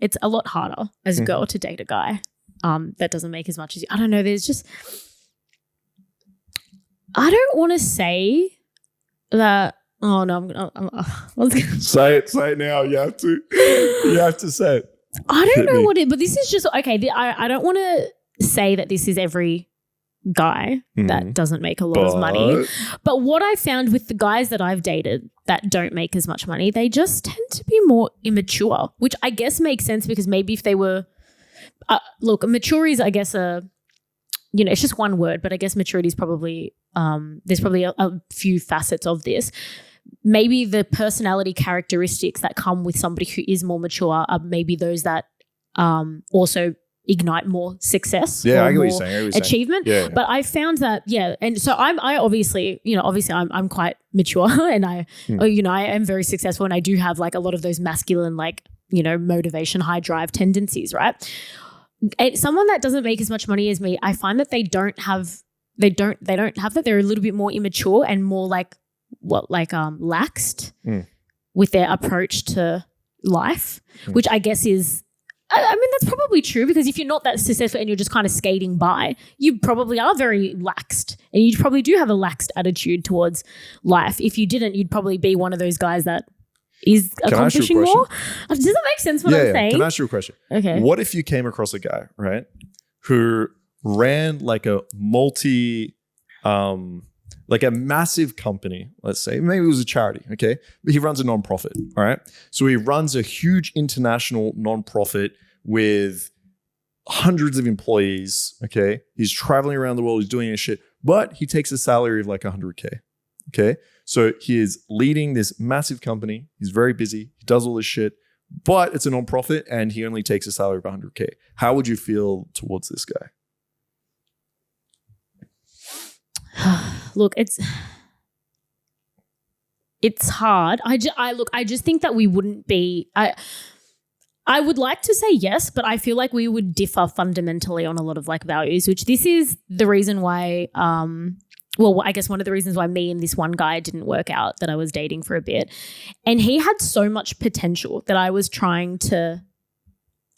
it's a lot harder as a girl to date a guy that doesn't make as much as you. I don't know. There's just, I don't want to say that. Oh no, I was gonna say it now. You have to say it. I don't know what but this is just okay. I don't want to say that this is every guy that doesn't make a lot of money, but what I found with the guys that I've dated that don't make as much money, they just tend to be more immature, which I guess makes sense, because maybe if they were mature is, I guess, it's just one word, but I guess maturity is probably there's probably a few facets of this. Maybe the personality characteristics that come with somebody who is more mature are maybe those that also ignite more success. Yeah, I get what you're saying. Achievement. Yeah. But I found that, and so I obviously I'm quite mature, and I am very successful, and I do have like a lot of those masculine, like, motivation, high drive tendencies, right? And someone that doesn't make as much money as me, I find that they don't have that. They're a little bit more immature and more laxed with their approach to life, which I guess is, I mean, that's probably true, because if you're not that successful and you're just kind of skating by, you probably are very laxed, and you probably do have a laxed attitude towards life. If you didn't, you'd probably be one of those guys that is accomplishing more. Does that make sense what I'm saying? Can I ask you a question? Okay. What if you came across a guy, right, who ran like a like a massive company, let's say, maybe it was a charity, okay? But he runs a nonprofit, all right? So he runs a huge international nonprofit with hundreds of employees, okay? He's traveling around the world, he's doing his shit, but he takes a salary of like 100K, okay? So he is leading this massive company, he's very busy, he does all this shit, but it's a nonprofit and he only takes a salary of 100K. How would you feel towards this guy? Look, it's hard. I just think that we wouldn't be. I would like to say yes, but I feel like we would differ fundamentally on a lot of like values. Which this is the reason why. I guess one of the reasons why me and this one guy didn't work out, that I was dating for a bit, and he had so much potential that I was trying to,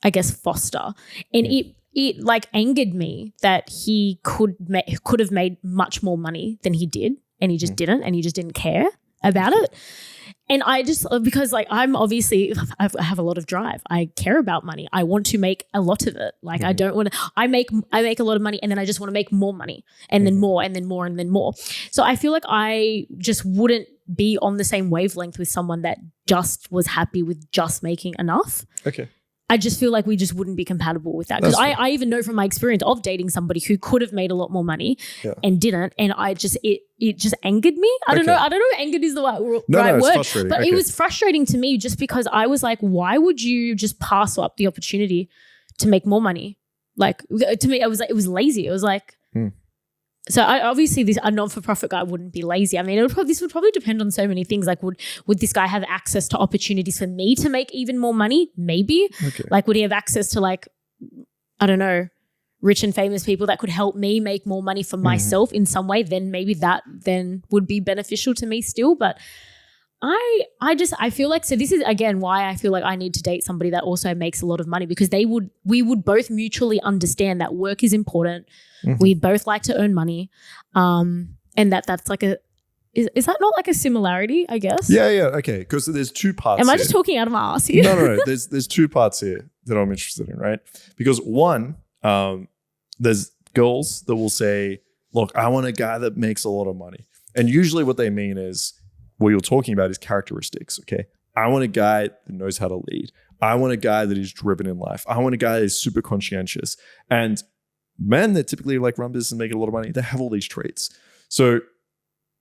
I guess, foster, and it like angered me that he could have made much more money than he did, and he just didn't, and he just didn't care about it. And I just, because like I have a lot of drive. I care about money. I want to make a lot of it. Like I don't want to, I make a lot of money, and then I just want to make more money, and then more, and then more, and then more. So I feel like I just wouldn't be on the same wavelength with someone that just was happy with just making enough. Okay. I just feel like we just wouldn't be compatible with that. Because I even know from my experience of dating somebody who could have made a lot more money and didn't. And it just angered me. I don't know if angered is the right word. But it was frustrating to me just because I was like, why would you just pass up the opportunity to make more money? Like, to me, it was lazy. It was like, so obviously a non-for-profit guy wouldn't be lazy. I mean, this would probably depend on so many things. Like, would this guy have access to opportunities for me to make even more money? Maybe. Okay. Like, would he have access to, like, I don't know, rich and famous people that could help me make more money for myself in some way? Then maybe that then would be beneficial to me still. But I feel like, so this is again why I feel like I need to date somebody that also makes a lot of money, because we would both mutually understand that work is important. We both like to earn money. And that's like is that not like a similarity, I guess? Yeah. Okay. Because there's two parts. Am I just talking out of my ass here? No. There's two parts here that I'm interested in, right? Because one, there's girls that will say, look, I want a guy that makes a lot of money. And usually what they mean is, what you're talking about is characteristics, okay? I want a guy that knows how to lead. I want a guy that is driven in life. I want a guy that is super conscientious. And men that typically like run business and make a lot of money, they have all these traits. So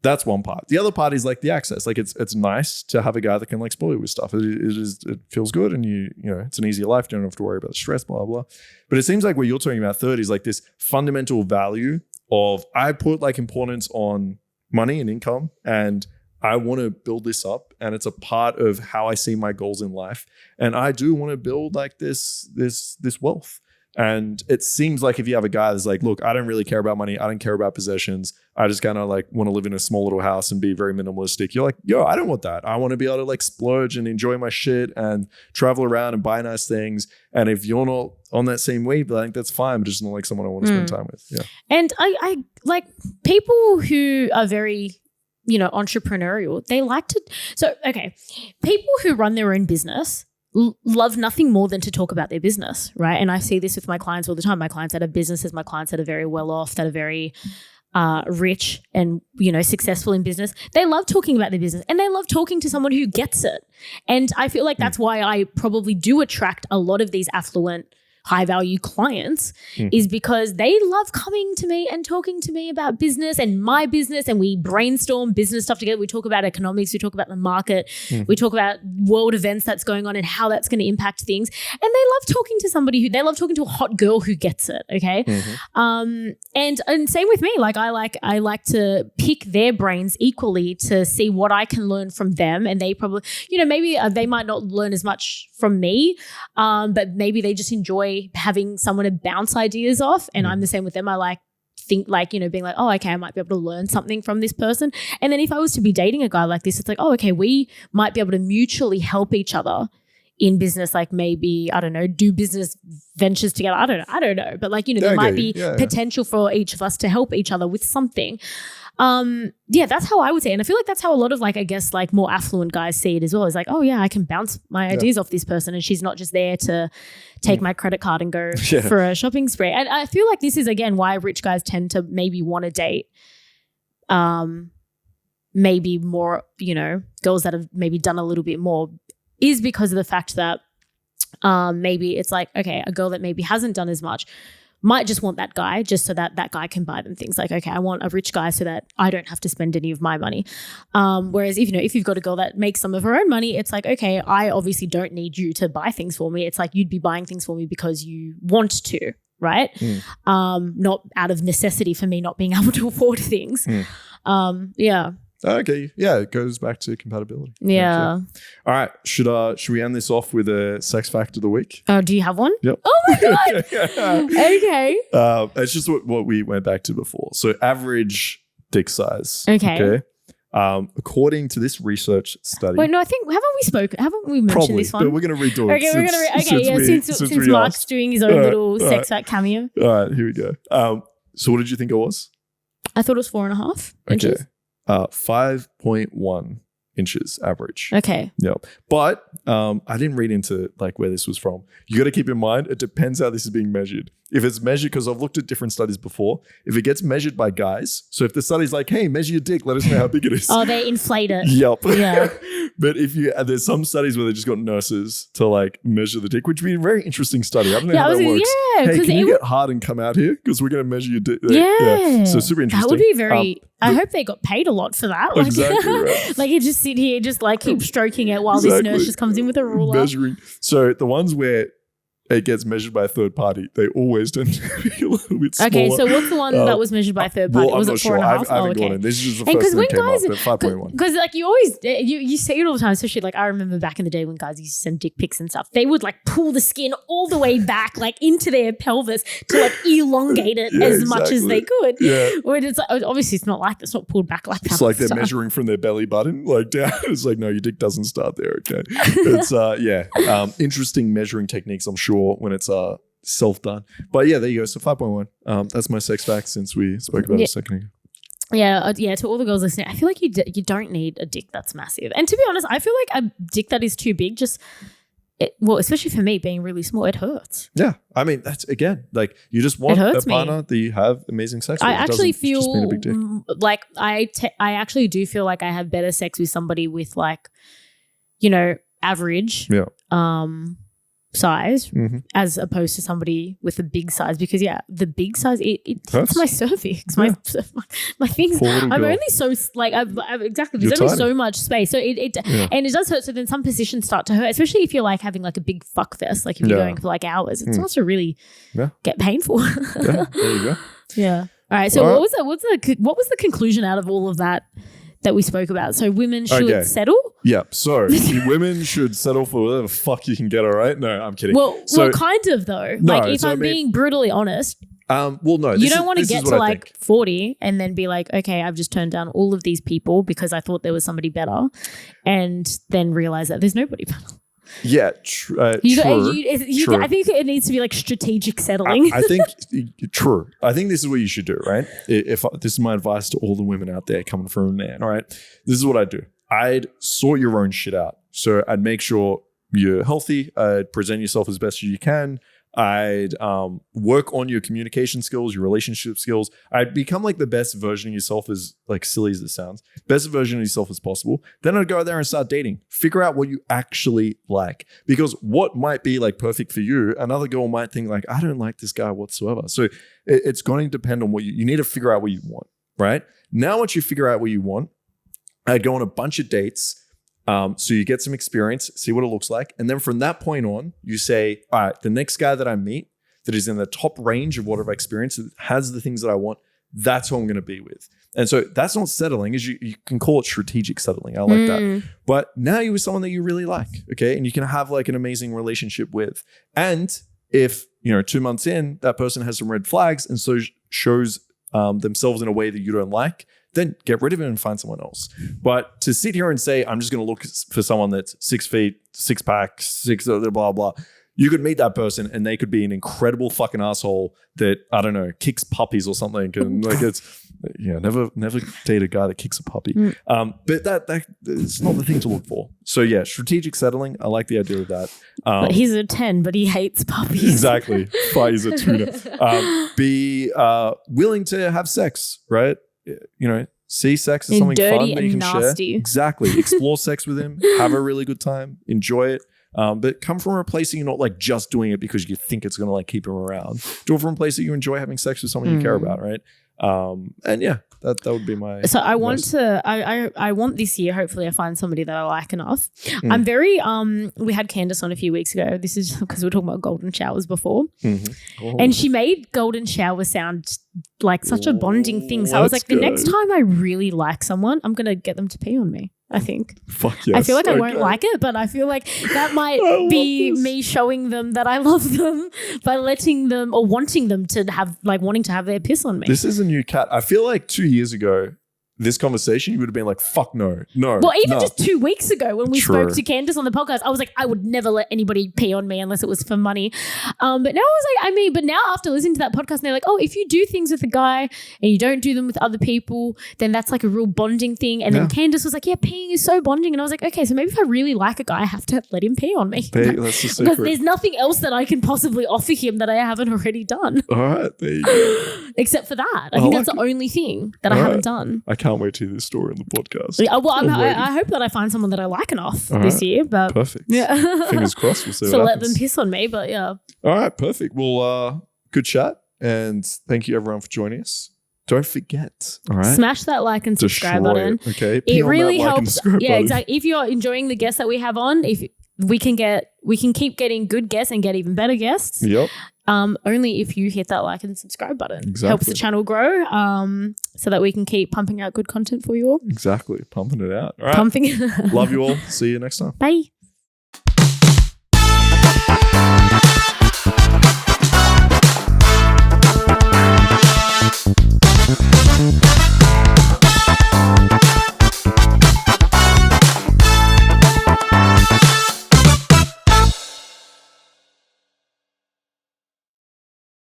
that's one part. The other part is like the access. Like it's nice to have a guy that can like spoil you with stuff. It feels good, and you know, it's an easier life. You don't have to worry about the stress, blah, blah. But it seems like what you're talking about, third, is like this fundamental value of, I put like importance on money and income, and I want to build this up, and it's a part of how I see my goals in life. And I do want to build like this wealth. And it seems like if you have a guy that's like, look, I don't really care about money. I don't care about possessions. I just kind of like want to live in a small little house and be very minimalistic. You're like, yo, I don't want that. I want to be able to like splurge and enjoy my shit and travel around and buy nice things. And if you're not on that same wave, I think that's fine, but just not like someone I want to spend time with. Yeah. And I like people who are very, you know, entrepreneurial. They like to, people who run their own business love nothing more than to talk about their business, right? And I see this with my clients all the time. My clients that have businesses, my clients that are very well off, that are very rich and, you know, successful in business. They love talking about their business, and they love talking to someone who gets it. And I feel like that's why I probably do attract a lot of these affluent, high value clients, is because they love coming to me and talking to me about business and my business, and we brainstorm business stuff together. We talk about economics, we talk about the market, we talk about world events that's going on and how that's going to impact things. And they love talking to they love talking to a hot girl who gets it. Okay. And same with me. Like I like to pick their brains equally to see what I can learn from them. And they probably, you know, maybe they might not learn as much from me, but maybe they just enjoy having someone to bounce ideas off. And I'm the same with them. I think you know, being like, oh, okay, I might be able to learn something from this person. And then if I was to be dating a guy like this, it's like, oh, okay, we might be able to mutually help each other in business, like maybe, I don't know, do business ventures together. I don't know. But like, you know, there might be potential for each of us to help each other with something. That's how I would say it. And I feel like that's how a lot of like, I guess like more affluent guys see it as well. It's like, oh yeah, I can bounce my ideas off this person, and she's not just there to take my credit card and go for a shopping spree. And I feel like this is again why rich guys tend to maybe want to date maybe more, you know, girls that have maybe done a little bit more, is because of the fact that maybe it's like, okay, a girl that maybe hasn't done as much might just want that guy just so that that guy can buy them things. Like, okay, I want a rich guy so that I don't have to spend any of my money. Whereas if you've got a girl that makes some of her own money, it's like, okay, I obviously don't need you to buy things for me. It's like you'd be buying things for me because you want to, right? Not out of necessity for me not being able to afford things. Okay. Yeah, it goes back to compatibility. Yeah. Okay. All right. Should we end this off with a sex fact of the week? Do you have one? Yep. Oh my God. Okay. It's just what we went back to before. So average dick size. Okay. According to this research study. Wait, no, I think haven't we mentioned probably, this one? But we're gonna redo it. Okay, since Mark's doing his own little sex fact cameo. All right, here we go. So what did you think it was? I thought it was 4.5 inches. 5.1 inches average. Okay. Yeah. But I didn't read into like where this was from. You got to keep in mind, it depends how this is being measured. If it's measured, because I've looked at different studies before, if it gets measured by guys, so if the study's like, hey, measure your dick, let us know how big it is. Oh, they inflate it. Yep. Yeah. But if you, there's some studies where they just got nurses to like measure the dick, which would be a very interesting study. I don't know how that works. Yeah, hey, can you get hard and come out here? Because we're going to measure your dick. Yeah. So super interesting. That would be very, I hope they got paid a lot for that. Like, exactly right. Like you just sit here, just like keep stroking it while this nurse just comes in with a ruler. Measuring. So the ones where it gets measured by a third party, they always tend to be a little bit smaller. Okay, so what's the one that was measured by a third party? Well, was I'm it not sure. 4.5? I haven't gone in. This is just the first thing that came up, but 5.1. Because like you always, you see it all the time, especially like I remember back in the day when guys used to send dick pics and stuff. They would like pull the skin all the way back like into their pelvis to like elongate it as much as they could. Yeah. When it's like, obviously it's not like that. It's not pulled back like that. It's like they're measuring from their belly button like down. It's like, no, your dick doesn't start there. Okay. It's interesting measuring techniques, I'm sure, when it's self-done. But yeah, there you go. So 5.1. That's my sex fact since we spoke about it a second ago. Yeah, to all the girls listening, I feel like you don't need a dick that's massive. And to be honest, I feel like a dick that is too big especially for me being really small, it hurts. Yeah. I mean, that's again, like you just want a partner that you have amazing sex with. I actually feel like I actually do feel like I have better sex with somebody with like, average size as opposed to somebody with a big size, because the big size it hurts my cervix, my things. I'm only so like exactly. There's only so much space, so it and it does hurt. So then some positions start to hurt, especially if you're like having like a big fuck fest, like if you're going for like hours. It starts to really get painful. There you go. Yeah. All right. So what was the conclusion out of all of that we spoke about? So women should settle? Yeah. So women should settle for whatever the fuck you can get, all right? No, I'm kidding. Well, kind of though. No, like if I'm being brutally honest, no. You don't want to get to like 40 and then be like, okay, I've just turned down all of these people because I thought there was somebody better, and then realize that there's nobody better. Yeah, true. I think it needs to be like strategic settling. I think true. I think this is what you should do, right? If this is my advice to all the women out there coming from a man, all right? This is what I'd do. I'd sort your own shit out. So I'd make sure you're healthy. I'd present yourself as best as you can. I'd work on your communication skills, your relationship skills. I'd become like the best version of yourself, as like silly as it sounds, best version of yourself as possible. Then I'd go there and start dating. Figure out what you actually like, because what might be like perfect for you, another girl might think like, I don't like this guy whatsoever. So it's going to depend on what you need to figure out what you want, right? Now, once you figure out what you want, I'd go on a bunch of dates. So you get some experience, see what it looks like. And then from that point on, you say, all right, the next guy that I meet that is in the top range of what I've experienced, that has the things that I want, that's who I'm going to be with. And so that's not settling, is you can call it strategic settling. I like that. But now you're with someone that you really like, okay? And you can have like an amazing relationship with. And if, 2 months in, that person has some red flags and so shows themselves in a way that you don't like, then get rid of it and find someone else. But to sit here and say, I'm just going to look for someone that's 6 feet, 6 pack, blah, blah, you could meet that person and they could be an incredible fucking asshole that, I don't know, kicks puppies or something. And like never date a guy that kicks a puppy. But that it's not the thing to look for. So yeah, strategic settling. I like the idea of that. But he's a 10, but he hates puppies. Exactly. He's a tuna. Be willing to have sex, right? See sex as something fun that you can nasty. Share. Exactly. Explore sex with him. Have a really good time. Enjoy it. But come from a place that you're not like just doing it because you think it's going to like keep him around. Do it from a place that you enjoy having sex with someone you care about, right? And yeah, that would be my. So I want I want this year, hopefully I find somebody that I like enough. I'm very, we had Candace on a few weeks ago. This is because we were talking about golden showers before. And she made golden shower sound like such a bonding thing. So I was like, the next time I really like someone, I'm going to get them to pee on me. I think. Fuck yes. I feel like I won't like it, but I feel like that might be me showing them that I love them by letting them or wanting them to have, like wanting to have their piss on me. This is a new cat. I feel like 2 years ago, this conversation, you would have been like, fuck no. Well, even just 2 weeks ago when we spoke to Candace on the podcast, I was like, I would never let anybody pee on me unless it was for money. But now I was like, but now after listening to that podcast, they're like, oh, if you do things with a guy and you don't do them with other people, then that's like a real bonding thing. And then Candace was like, yeah, peeing is so bonding. And I was like, okay, so maybe if I really like a guy, I have to let him pee on me. That's the secret. Because there's nothing else that I can possibly offer him that I haven't already done. All right, there you go. Except for that. I think that's the only thing that I haven't done. Okay. Can't wait to hear this story on the podcast. Yeah, well, I hope that I find someone that I like enough this year. But perfect. Yeah. Fingers crossed. We'll see So what let happens. them piss on me, but yeah. All right, perfect. Well, good chat. And thank you everyone for joining us. Don't forget. All right. Smash that like and subscribe Destroy button. it, okay? It really like and helps. subscribe Yeah, button. exactly. If you're enjoying the guests that we have on, if we can keep getting good guests and get even better guests. Yep. Only if you hit that like and subscribe button. Exactly. Helps the channel grow. So that we can keep pumping out good content for you all. Exactly. Pumping it out. All right. Pumping. Love you all. See you next time. Bye.